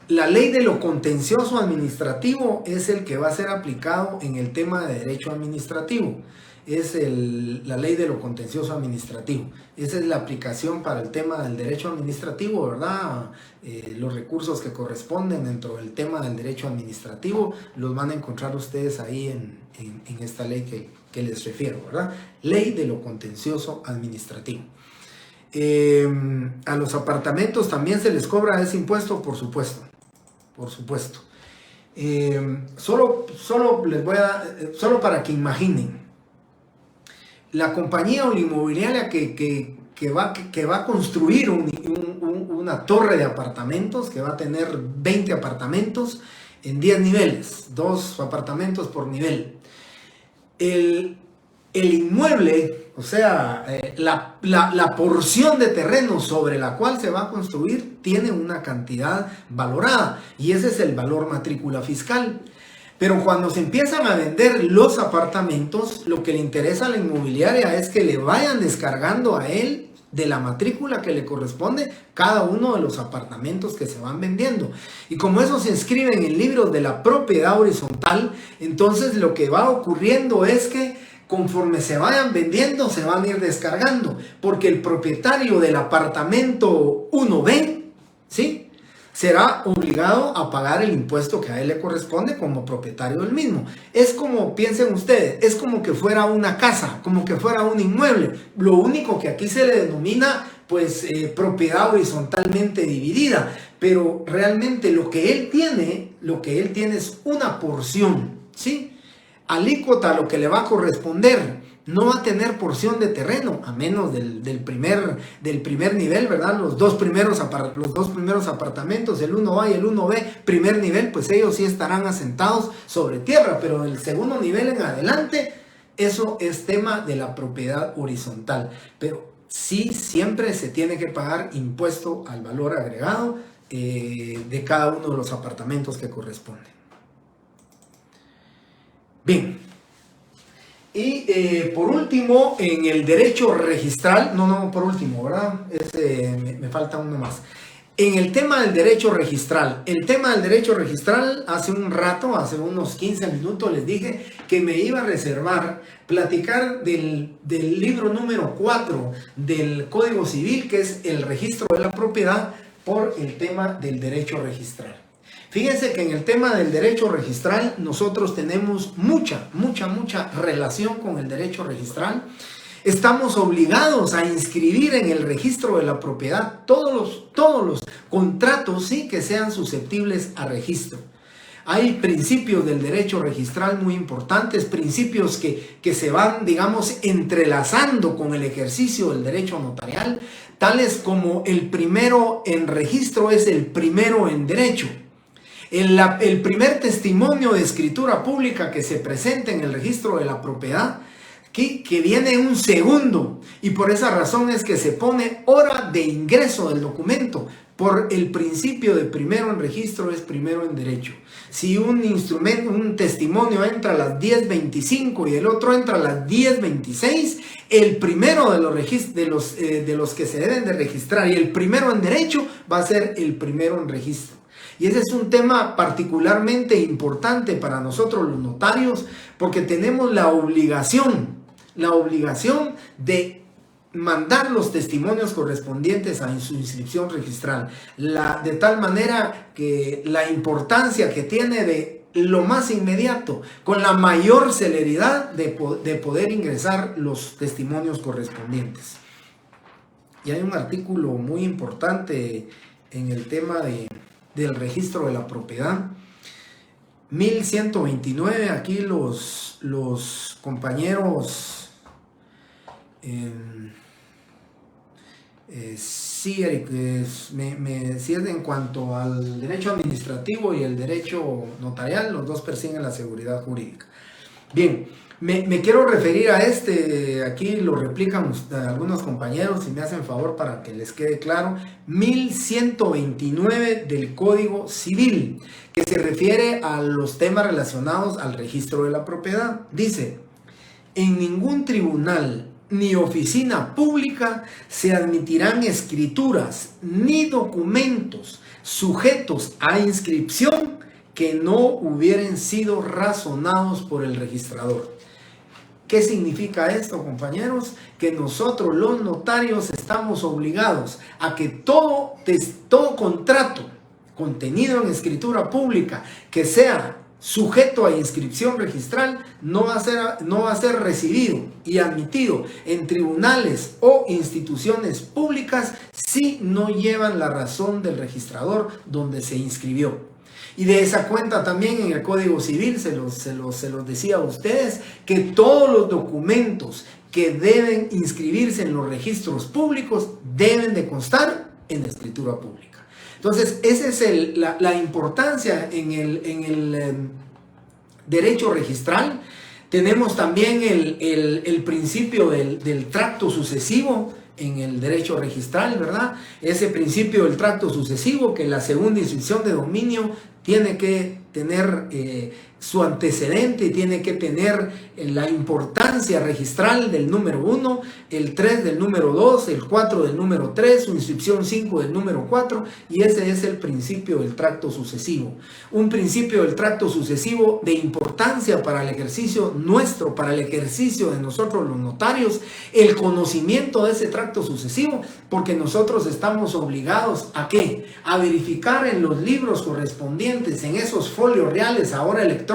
La ley de lo contencioso administrativo es el que va a ser aplicado en el tema de derecho administrativo. Es la ley de lo contencioso administrativo. Esa es la aplicación para el tema del derecho administrativo, ¿verdad? Los recursos que corresponden dentro del tema del derecho administrativo los van a encontrar ustedes ahí en esta ley que les refiero, ¿verdad? Ley de lo contencioso administrativo. A los apartamentos también se les cobra ese impuesto, por supuesto. Por supuesto. Solo para que imaginen. La compañía o la inmobiliaria que va a construir una torre de apartamentos, que va a tener 20 apartamentos en 10 niveles, 2 apartamentos por nivel. El inmueble, o sea, la porción de terreno sobre la cual se va a construir tiene una cantidad valorada y ese es el valor matrícula fiscal. Pero cuando se empiezan a vender los apartamentos, lo que le interesa a la inmobiliaria es que le vayan descargando a él de la matrícula que le corresponde cada uno de los apartamentos que se van vendiendo. Y como eso se inscribe en el libro de la propiedad horizontal, entonces lo que va ocurriendo es que conforme se vayan vendiendo, se van a ir descargando, porque el propietario del apartamento 1B, ¿sí?, será obligado a pagar el impuesto que a él le corresponde como propietario del mismo. Es como, piensen ustedes, es como que fuera una casa, como que fuera un inmueble. Lo único que aquí se le denomina, pues, propiedad horizontalmente dividida. Pero realmente lo que él tiene es una porción, ¿sí? Alícuota lo que le va a corresponder. No va a tener porción de terreno, a menos del primer nivel, ¿verdad? Los dos primeros apartamentos, el 1A y el 1B, primer nivel, pues ellos sí estarán asentados sobre tierra, pero el segundo nivel en adelante, eso es tema de la propiedad horizontal. Pero sí, siempre se tiene que pagar impuesto al valor agregado de cada uno de los apartamentos que corresponden. Bien. Y por último, en el derecho registral, por último, ¿verdad? Me falta uno más. En el tema del derecho registral, hace un rato, hace unos 15 minutos les dije que me iba a reservar platicar del libro número 4 del Código Civil, que es el registro de la propiedad, por el tema del derecho registral. Fíjense que en el tema del derecho registral nosotros tenemos mucha relación con el derecho registral. Estamos obligados a inscribir en el registro de la propiedad todos los contratos, sí, que sean susceptibles a registro. Hay principios del derecho registral muy importantes, principios que se van, digamos, entrelazando con el ejercicio del derecho notarial, tales como el primero en registro es el primero en derecho. El primer testimonio de escritura pública que se presenta en el registro de la propiedad, que viene un segundo, y por esa razón es que se pone hora de ingreso del documento. Por el principio de primero en registro es primero en derecho. Si un testimonio entra a las 10:25 y el otro entra a las 10:26, el primero de los que se deben de registrar y el primero en derecho va a ser el primero en registro. Y ese es un tema particularmente importante para nosotros los notarios, porque tenemos la obligación de mandar los testimonios correspondientes a su inscripción registral, de tal manera que la importancia que tiene de lo más inmediato, con la mayor celeridad de poder ingresar los testimonios correspondientes. Y hay un artículo muy importante en el tema del registro de la propiedad, 1129, aquí los compañeros, sí, Eric, si es en cuanto al derecho administrativo y el derecho notarial, los dos persiguen la seguridad jurídica. Bien, me quiero referir a aquí lo replican algunos compañeros, si me hacen favor para que les quede claro, 1129 del Código Civil, que se refiere a los temas relacionados al registro de la propiedad. Dice: en ningún tribunal ni oficina pública se admitirán escrituras ni documentos sujetos a inscripción que no hubieran sido razonados por el registrador. ¿Qué significa esto, compañeros? Que nosotros los notarios estamos obligados a que todo contrato contenido en escritura pública que sea sujeto a inscripción registral no va a ser recibido y admitido en tribunales o instituciones públicas si no llevan la razón del registrador donde se inscribió. Y de esa cuenta también en el Código Civil se los decía a ustedes que todos los documentos que deben inscribirse en los registros públicos deben de constar en la escritura pública. Entonces, esa es la importancia en el derecho registral. Tenemos también el principio del tracto sucesivo en el derecho registral, ¿verdad? Ese principio del tracto sucesivo, que la segunda inscripción de dominio tiene que tener su antecedente, tiene que tener la importancia registral del número 1, el 3 del número 2, el 4 del número 3, su inscripción 5 del número 4, y ese es el principio del tracto sucesivo. Un principio del tracto sucesivo de importancia para el ejercicio nuestro, para el ejercicio de nosotros los notarios, el conocimiento de ese tracto sucesivo, porque nosotros estamos obligados ¿a qué? A verificar en los libros correspondientes, en esos folios reales ahora electrónicos,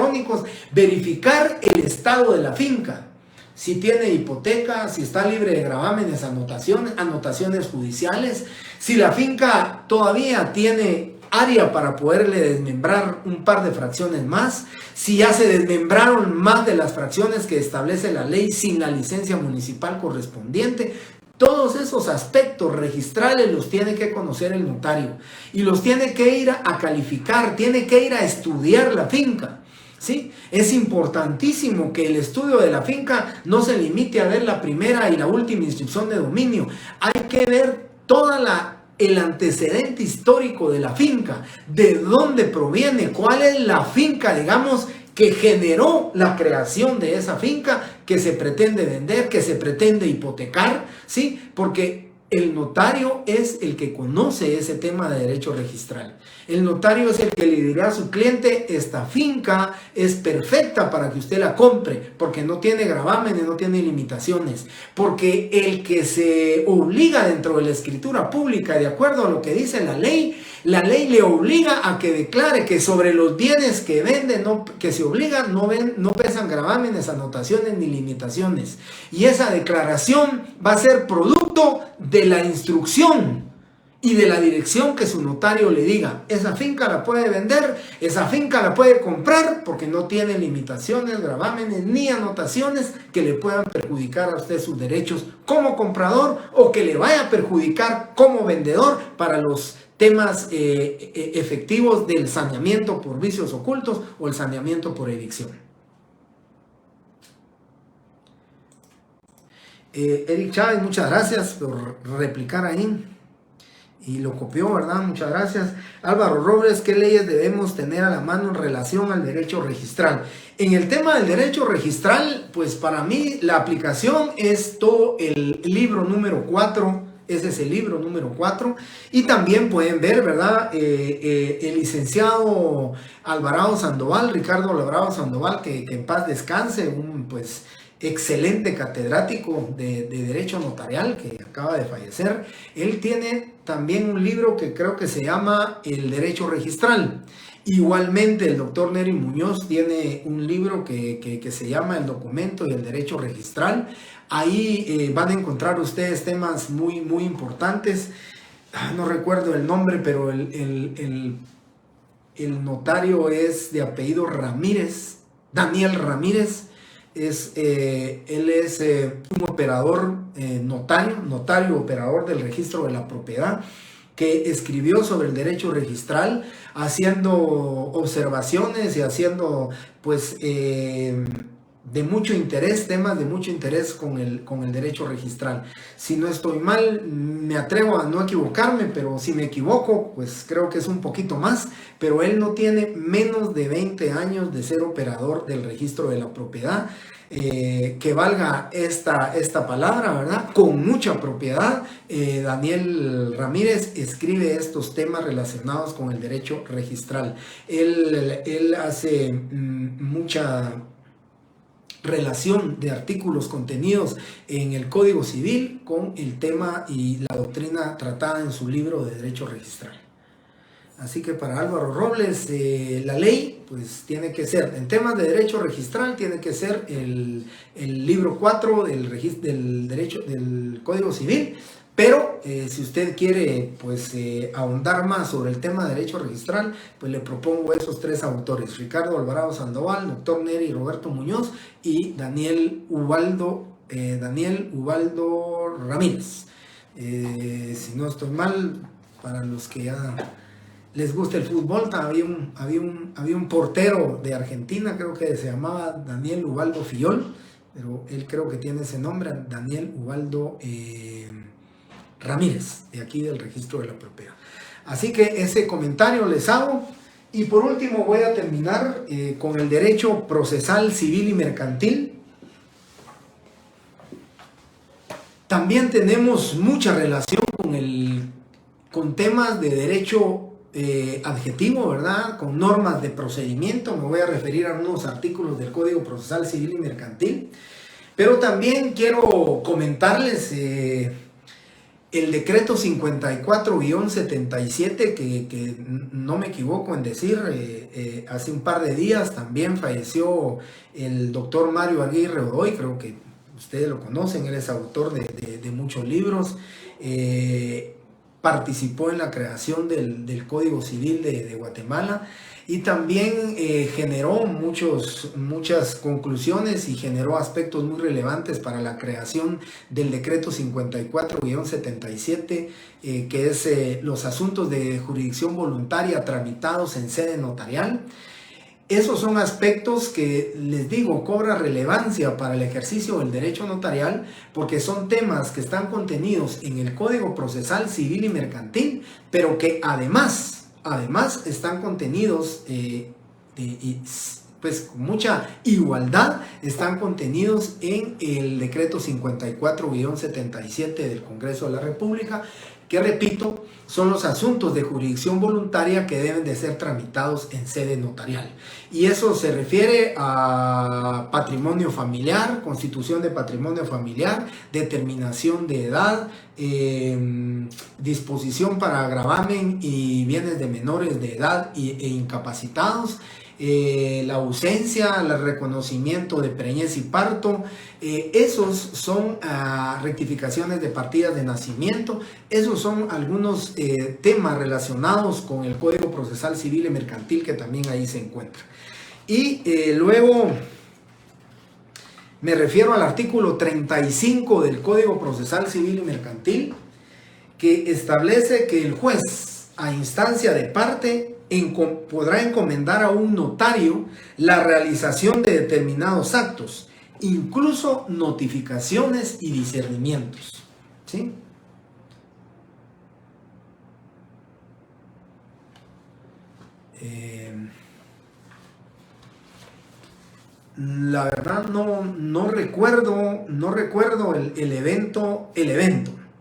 verificar el estado de la finca, si tiene hipoteca, si está libre de gravámenes, anotaciones judiciales, si la finca todavía tiene área para poderle desmembrar un par de fracciones más, si ya se desmembraron más de las fracciones que establece la ley sin la licencia municipal correspondiente. Todos esos aspectos registrales los tiene que conocer el notario y los tiene que ir a calificar, tiene que ir a estudiar la finca. ¿Sí? Es importantísimo que el estudio de la finca no se limite a ver la primera y la última inscripción de dominio. Hay que ver el antecedente histórico de la finca, de dónde proviene, cuál es la finca, digamos, que generó la creación de esa finca que se pretende vender, que se pretende hipotecar, ¿sí? Porque el notario es el que conoce ese tema de derecho registral. El notario es el que le dirá a su cliente: esta finca es perfecta para que usted la compre, porque no tiene gravámenes, no tiene limitaciones. Porque el que se obliga dentro de la escritura pública, de acuerdo a lo que dice la ley le obliga a que declare que sobre los bienes que vende, que se obligan, no pesan gravámenes, anotaciones ni limitaciones. Y esa declaración va a ser producto de la instrucción y de la dirección que su notario le diga: esa finca la puede vender, esa finca la puede comprar, porque no tiene limitaciones, gravámenes ni anotaciones que le puedan perjudicar a usted sus derechos como comprador o que le vaya a perjudicar como vendedor para los temas efectivos del saneamiento por vicios ocultos o el saneamiento por evicción. Eric Chávez, muchas gracias por replicar ahí. Y lo copió, ¿verdad? Muchas gracias. Álvaro Robles, ¿qué leyes debemos tener a la mano en relación al derecho registral? En el tema del derecho registral, pues para mí la aplicación es todo el libro número 4. Ese es el libro número 4. Y también pueden ver, ¿verdad? El licenciado Alvarado Sandoval, Ricardo Alvarado Sandoval, que en paz descanse, un pues excelente catedrático de Derecho Notarial que acaba de fallecer. Él tiene también un libro que creo que se llama El Derecho Registral. Igualmente el doctor Neri Muñoz tiene un libro que se llama El Documento y el Derecho Registral. Ahí van a encontrar ustedes temas muy, muy importantes. No recuerdo el nombre, pero el notario es de apellido Ramírez, Daniel Ramírez. Él es un operador notario operador del registro de la propiedad, que escribió sobre el derecho registral, haciendo observaciones y haciendo pues de mucho interés, temas de mucho interés con el derecho registral. Si no estoy mal, me atrevo a no equivocarme, pero si me equivoco, pues creo que es un poquito más, pero él no tiene menos de 20 años de ser operador del registro de la propiedad. Que valga esta palabra, ¿verdad? Con mucha propiedad. Daniel Ramírez escribe estos temas relacionados con el derecho registral. Él hace mucha relación de artículos contenidos en el Código Civil con el tema y la doctrina tratada en su libro de Derecho Registral. Así que para Álvaro Robles, la ley, pues tiene que ser, en temas de derecho registral, tiene que ser el libro 4 del Código Civil. Pero si usted quiere pues ahondar más sobre el tema de derecho registral, pues le propongo esos tres autores: Ricardo Alvarado Sandoval, doctor Neri Roberto Muñoz y Daniel Ubaldo Ramírez. Si no estoy mal, para los que ya les gusta el fútbol, había un portero de Argentina, creo que se llamaba Daniel Ubaldo Fillol, pero él creo que tiene ese nombre, Daniel Ubaldo Ramírez, de aquí del registro de la propiedad. Así que ese comentario les hago. Y por último voy a terminar con el derecho procesal civil y mercantil. También tenemos mucha relación con temas de derecho adjetivo, ¿verdad? Con normas de procedimiento. Me voy a referir a unos artículos del Código Procesal Civil y Mercantil. Pero también quiero comentarles el decreto 54-77, que no me equivoco en decir, hace un par de días también falleció el doctor Mario Aguirre Godoy. Creo que ustedes lo conocen, él es autor de muchos libros. Participó en la creación del Código Civil de Guatemala y también generó muchas conclusiones y generó aspectos muy relevantes para la creación del decreto 54-77, que es los asuntos de jurisdicción voluntaria tramitados en sede notarial. Esos son aspectos que, les digo, cobra relevancia para el ejercicio del derecho notarial, porque son temas que están contenidos en el Código Procesal Civil y Mercantil, pero que además están contenidos, pues con mucha igualdad, están contenidos en el decreto 54-77 del Congreso de la República, que, repito, son los asuntos de jurisdicción voluntaria que deben de ser tramitados en sede notarial. Y eso se refiere a patrimonio familiar, constitución de patrimonio familiar, determinación de edad, disposición para gravamen y bienes de menores de edad e incapacitados, la ausencia, el reconocimiento de preñez y parto. Esos son rectificaciones de partidas de nacimiento. Esos son algunos temas relacionados con el Código Procesal Civil y Mercantil, que también ahí se encuentra. Y luego me refiero al artículo 35 del Código Procesal Civil y Mercantil, que establece que el juez, a instancia de parte, podrá encomendar a un notario la realización de determinados actos, incluso notificaciones y discernimientos. ¿Sí? La verdad no recuerdo el evento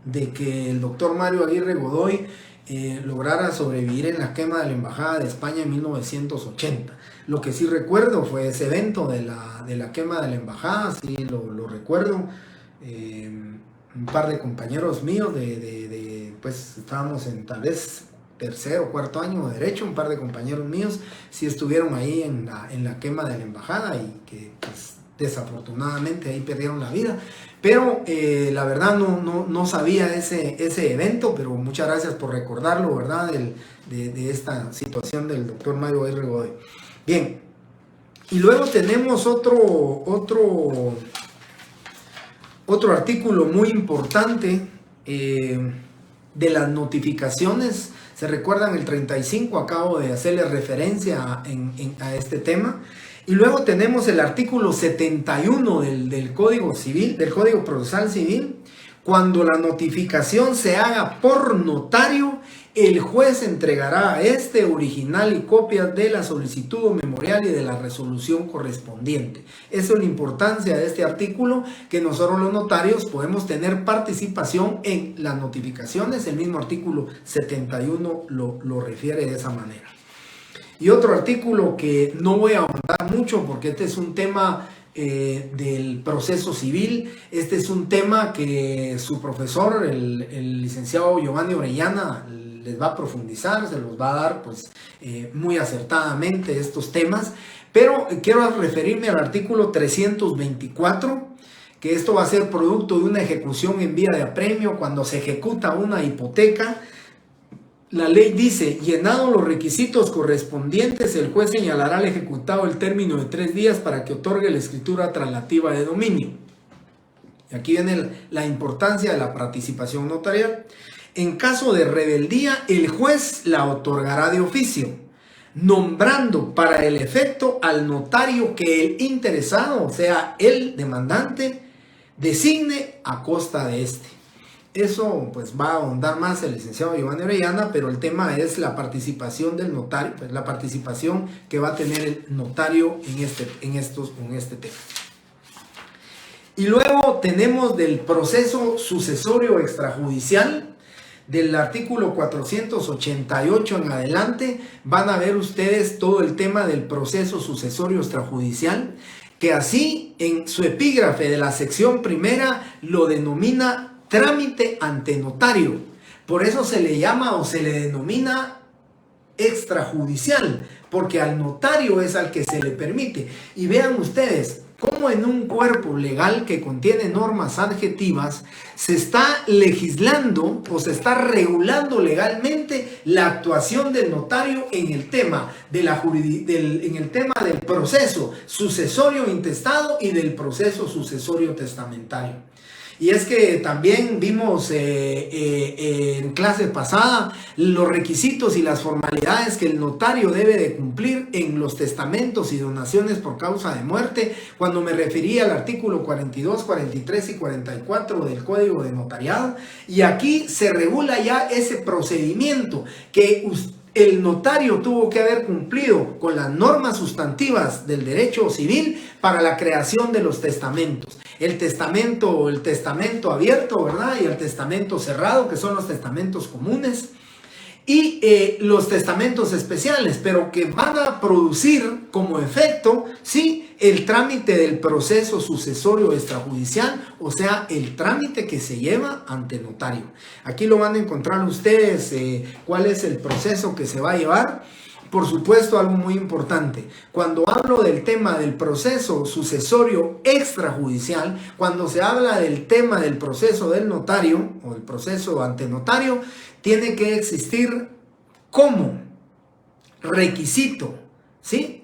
de que el doctor Mario Aguirre Godoy lograra sobrevivir en la quema de la Embajada de España en 1980. Lo que sí recuerdo fue ese evento de la quema de la Embajada, sí lo recuerdo. Un par de compañeros míos pues estábamos en tal vez tercer o cuarto año de derecho, un par de compañeros míos sí estuvieron ahí en la quema de la Embajada y que pues, desafortunadamente ahí perdieron la vida. Pero la verdad no sabía ese evento, pero muchas gracias por recordarlo, ¿verdad? De esta situación del doctor Mario Aguirre Godoy. Bien, y luego tenemos otro artículo muy importante de las notificaciones. ¿Se recuerdan el 35? Acabo de hacerle referencia a este tema. Y luego tenemos el artículo 71 del Código Civil, del Código Procesal Civil. Cuando la notificación se haga por notario, el juez entregará a este original y copias de la solicitud o memorial y de la resolución correspondiente. Esa es la importancia de este artículo, que nosotros los notarios podemos tener participación en las notificaciones. El mismo artículo 71 lo refiere de esa manera. Y otro artículo que no voy a ahondar mucho porque este es un tema del proceso civil. Este es un tema que su profesor, el licenciado Giovanni Orellana, les va a profundizar, se los va a dar pues muy acertadamente estos temas, pero quiero referirme al artículo 324, que esto va a ser producto de una ejecución en vía de apremio cuando se ejecuta una hipoteca. La ley dice: llenados los requisitos correspondientes, el juez señalará al ejecutado el término de 3 días para que otorgue la escritura traslativa de dominio. Y aquí viene la importancia de la participación notarial. En caso de rebeldía, el juez la otorgará de oficio, nombrando para el efecto al notario que el interesado, o sea, el demandante, designe a costa de este. Eso pues va a ahondar más el licenciado Giovanni Orellana, pero el tema es la participación del notario, pues, la participación que va a tener el notario en este tema. Y luego tenemos del proceso sucesorio extrajudicial. Del artículo 488 en adelante van a ver ustedes todo el tema del proceso sucesorio extrajudicial, que así en su epígrafe de la sección primera lo denomina trámite ante notario. Por eso se le llama o se le denomina extrajudicial, porque al notario es al que se le permite. Y vean ustedes cómo en un cuerpo legal que contiene normas adjetivas se está legislando o se está regulando legalmente la actuación del notario en el tema del proceso sucesorio intestado y del proceso sucesorio testamentario. Y es que también vimos en clase pasada los requisitos y las formalidades que el notario debe de cumplir en los testamentos y donaciones por causa de muerte, cuando me refería al artículo 42, 43 y 44 del Código de Notariado. Y aquí se regula ya ese procedimiento que el notario tuvo que haber cumplido con las normas sustantivas del derecho civil para la creación de los testamentos. El testamento abierto, ¿verdad? Y el testamento cerrado, que son los testamentos comunes. Y los testamentos especiales, pero que van a producir como efecto, sí, el trámite del proceso sucesorio extrajudicial, o sea, el trámite que se lleva ante notario. Aquí lo van a encontrar ustedes, cuál es el proceso que se va a llevar. Por supuesto, algo muy importante, cuando hablo del tema del proceso sucesorio extrajudicial, cuando se habla del tema del proceso del notario o el proceso ante notario, tiene que existir como requisito, ¿sí?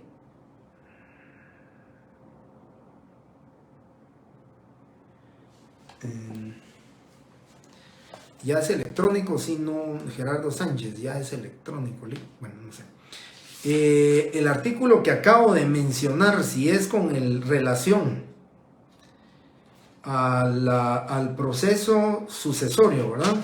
Ya es electrónico, si no, Gerardo Sánchez, ya es electrónico, bueno, no sé. El artículo que acabo de mencionar, si es con relación al proceso sucesorio, ¿verdad?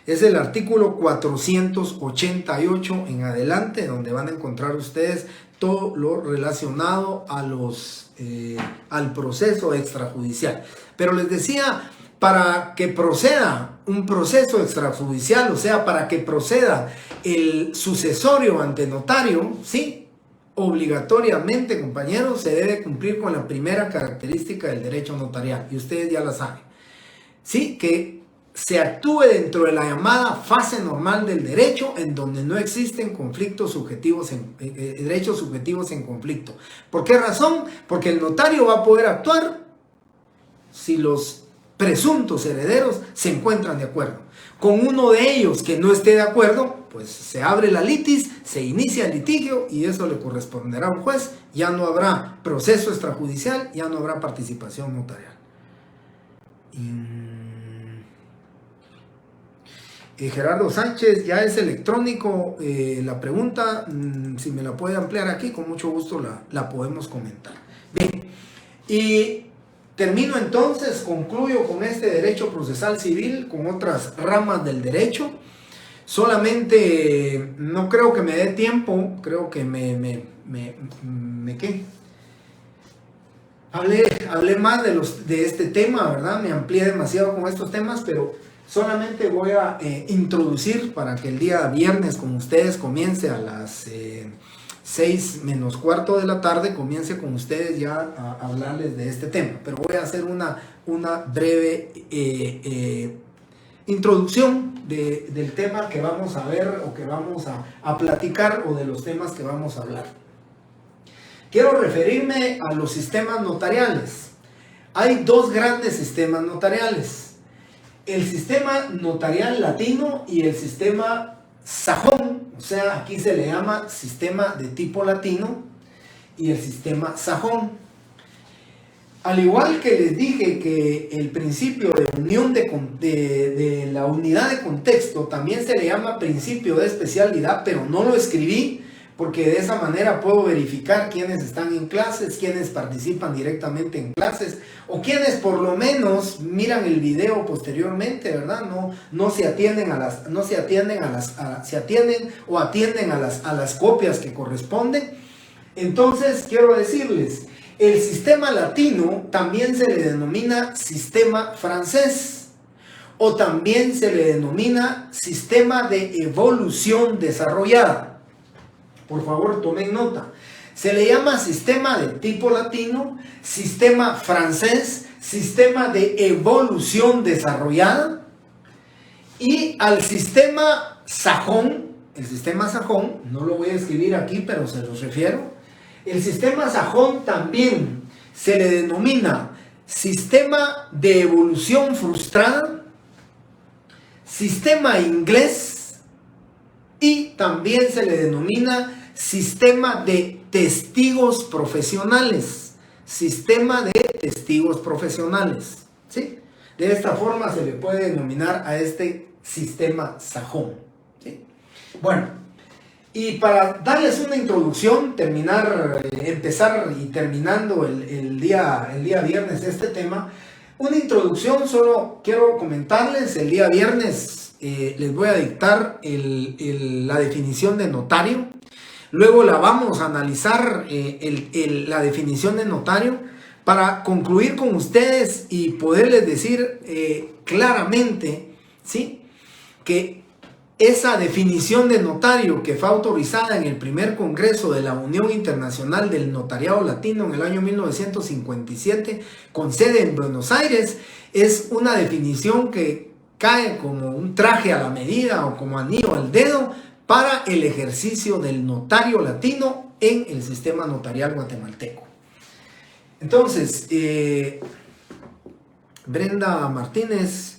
Es el artículo 488 en adelante, donde van a encontrar ustedes todo lo relacionado al proceso extrajudicial. Pero les decía, para que proceda un proceso extrajudicial, o sea, para que proceda el sucesorio ante notario, sí, obligatoriamente, compañeros, se debe cumplir con la primera característica del derecho notarial, y ustedes ya la saben, sí, que se actúe dentro de la llamada fase normal del derecho, en donde no existen conflictos subjetivos, derechos subjetivos en conflicto. ¿Por qué razón? Porque el notario va a poder actuar si los presuntos herederos se encuentran de acuerdo. Con uno de ellos que no esté de acuerdo, pues se abre la litis, se inicia el litigio y eso le corresponderá a un juez. Ya no habrá proceso extrajudicial, ya no habrá participación notarial. Gerardo Sánchez, ya es electrónico la pregunta, si me la puede ampliar aquí, con mucho gusto la podemos comentar. Bien, y termino entonces, concluyo con este derecho procesal civil, con otras ramas del derecho. Solamente no creo que me dé tiempo, creo que ¿qué? Hablé más de este tema, ¿verdad? Me amplié demasiado con estos temas, pero solamente voy a introducir para que el día viernes con ustedes comience a las 6 menos cuarto de la tarde, comience con ustedes ya a hablarles de este tema. Pero voy a hacer una breve introducción del tema que vamos a ver o que vamos a platicar o de los temas que vamos a hablar. Quiero referirme a los sistemas notariales. Hay dos grandes sistemas notariales. El sistema notarial latino y el sistema sajón. O sea, aquí se le llama sistema de tipo latino y el sistema sajón. Al igual que les dije que el principio de unión de la unidad de contexto también se le llama principio de especialidad, pero no lo escribí porque de esa manera puedo verificar quiénes están en clases, quiénes participan directamente en clases o quienes por lo menos miran el video posteriormente, ¿verdad? No se atienden a las copias que corresponden. Entonces quiero decirles, el sistema latino también se le denomina sistema francés o también se le denomina sistema de evolución desarrollada. Por favor, tomen nota. Se le llama sistema de tipo latino, sistema francés, sistema de evolución desarrollada, y al sistema sajón, el sistema sajón, no lo voy a escribir aquí, pero se los refiero. El sistema sajón también se le denomina sistema de evolución frustrada, sistema inglés, y también se le denomina sistema de testigos profesionales. Sistema de testigos profesionales. ¿Sí? De esta forma se le puede denominar a este sistema sajón. ¿Sí? Bueno, y para darles una introducción, empezar y terminando el día viernes este tema, una introducción, solo quiero comentarles, el día viernes les voy a dictar la definición de notario. Luego la vamos a analizar, la definición de notario, para concluir con ustedes y poderles decir claramente, ¿sí?, que esa definición de notario que fue autorizada en el primer Congreso de la Unión Internacional del Notariado Latino en el año 1957, con sede en Buenos Aires, es una definición que cae como un traje a la medida o como anillo al dedo para el ejercicio del notario latino en el sistema notarial guatemalteco. Entonces, Brenda Martínez,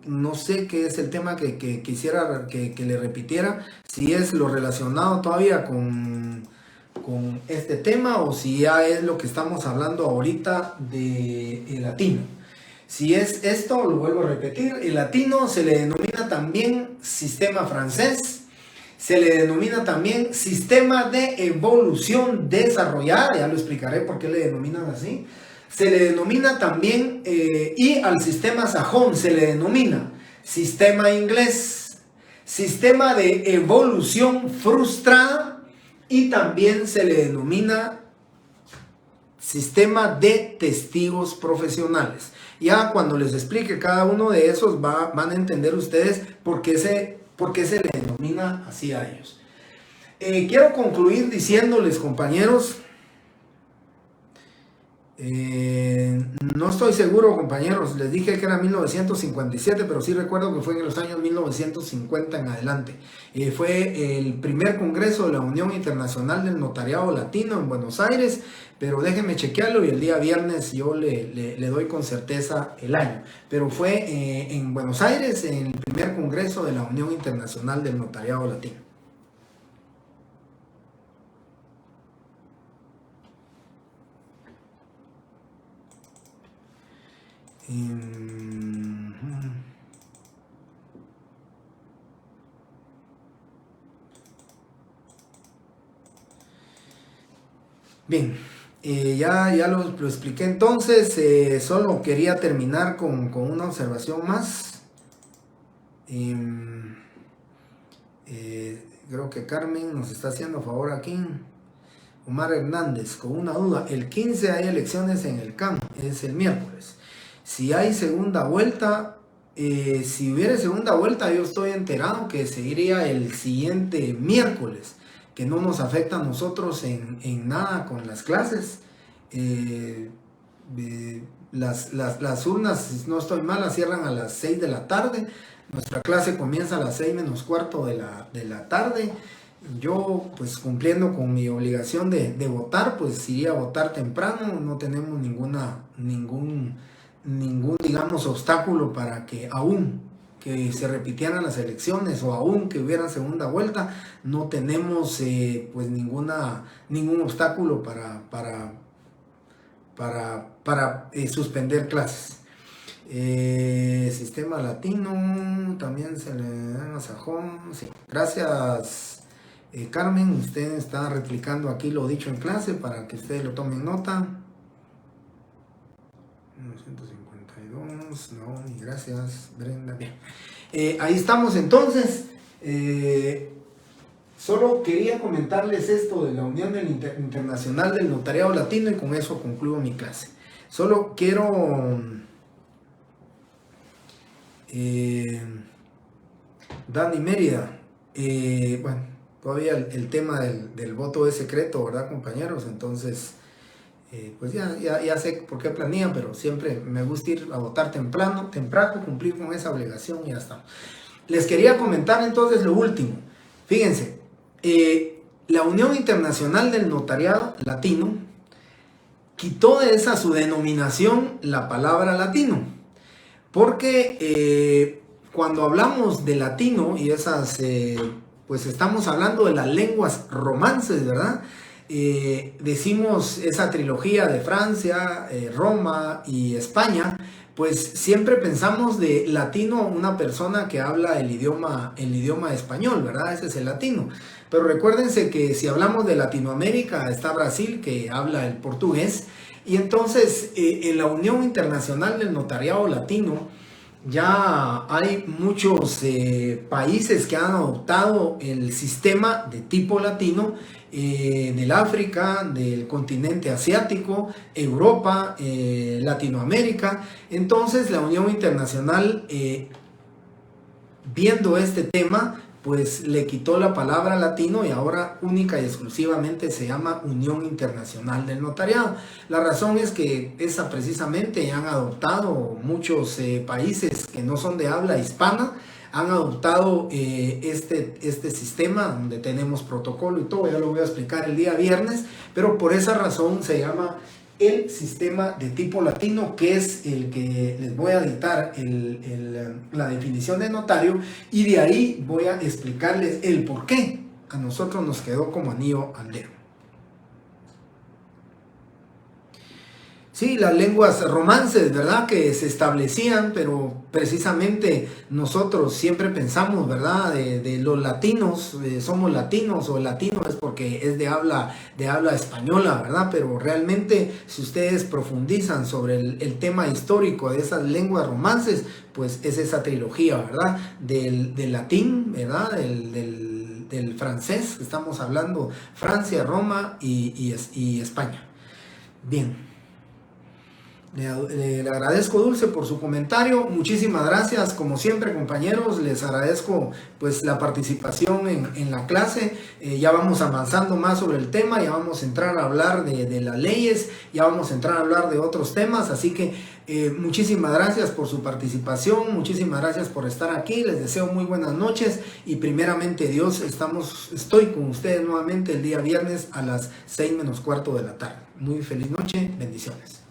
no sé qué es el tema que quisiera que le repitiera, si es lo relacionado todavía con este tema o si ya es lo que estamos hablando ahorita de latino. Si es esto, lo vuelvo a repetir, el latino se le denomina también sistema francés, se le denomina también sistema de evolución desarrollada, ya lo explicaré por qué le denominan así. Se le denomina también, y al sistema sajón se le denomina sistema inglés, sistema de evolución frustrada, y también se le denomina sistema de testigos profesionales. Ya cuando les explique cada uno de esos van a entender ustedes por qué se le denomina así a ellos. Quiero concluir diciéndoles, compañeros, no estoy seguro, compañeros, les dije que era 1957, pero sí recuerdo que fue en los años 1950 en adelante. Fue el primer congreso de la Unión Internacional del Notariado Latino en Buenos Aires, pero déjenme chequearlo y el día viernes yo le doy con certeza el año. Pero fue en Buenos Aires, en el primer congreso de la Unión Internacional del Notariado Latino. Bien, ya lo expliqué entonces, solo quería terminar con una observación más. Em, creo que Carmen nos está haciendo favor aquí. Omar Hernández, con una duda, el 15 hay elecciones en el CAM, es el miércoles. Si hay segunda vuelta, si hubiera segunda vuelta, yo estoy enterado que seguiría el siguiente miércoles, que no nos afecta a nosotros en nada con las clases. Las urnas, si no estoy mal, las cierran a las 6 de la tarde. Nuestra clase comienza a las 6 menos cuarto de la tarde. Yo, pues cumpliendo con mi obligación de votar, pues iría a votar temprano. No tenemos ningún, digamos, obstáculo para que aún que se repitieran las elecciones o aún que hubiera segunda vuelta, no tenemos pues ningún obstáculo para suspender clases. Sistema latino, también se le da masajón. Sí, gracias. Carmen, usted está replicando aquí lo dicho en clase para que ustedes lo tomen nota. 952, no, gracias, Brenda. Bien. Ahí estamos entonces. Solo quería comentarles esto de la Unión Internacional del Notariado Latino y con eso concluyo mi clase. Solo quiero... Dani Mérida, bueno, todavía el tema del voto es secreto, ¿verdad, compañeros? Entonces, pues ya sé por qué planean, pero siempre me gusta ir a votar temprano, cumplir con esa obligación y ya está. Les quería comentar entonces lo último. Fíjense, la Unión Internacional del Notariado Latino quitó de esa su denominación la palabra latino, porque cuando hablamos de latino y esas... pues estamos hablando de las lenguas romances, ¿verdad? Decimos esa trilogía de Francia, Roma y España, pues siempre pensamos de latino una persona que habla el idioma español, ¿verdad? Ese es el latino. Pero recuérdense que si hablamos de Latinoamérica, está Brasil, que habla el portugués, y entonces en la Unión Internacional del Notariado Latino, ya hay muchos países que han adoptado el sistema de tipo latino del África, del continente asiático, Europa, Latinoamérica. Entonces la Unión Internacional, viendo este tema, pues le quitó la palabra latino y ahora única y exclusivamente se llama Unión Internacional del Notariado. La razón es que esa precisamente han adoptado muchos países que no son de habla hispana, han adoptado este sistema donde tenemos protocolo y todo, ya lo voy a explicar el día viernes, pero por esa razón se llama el sistema de tipo latino, que es el que les voy a dictar la definición de notario, y de ahí voy a explicarles el por qué a nosotros nos quedó como anillo al dedo. Sí, las lenguas romances, ¿verdad? Que se establecían, pero precisamente nosotros siempre pensamos, ¿verdad? De los latinos, somos latinos, o latino es porque es de habla española, ¿verdad? Pero realmente, si ustedes profundizan sobre el tema histórico de esas lenguas romances, pues es esa trilogía, ¿verdad? Del latín, ¿verdad? Del francés, estamos hablando Francia, Roma y España. Bien. Le agradezco, Dulce, por su comentario. Muchísimas gracias, como siempre, compañeros. Les agradezco pues la participación en la clase. Ya vamos avanzando más sobre el tema, ya vamos a entrar a hablar de las leyes, ya vamos a entrar a hablar de otros temas, así que muchísimas gracias por su participación, muchísimas gracias por estar aquí. Les deseo muy buenas noches y primeramente Dios, estoy con ustedes nuevamente el día viernes a las 6 menos cuarto de la tarde. Muy feliz noche, bendiciones.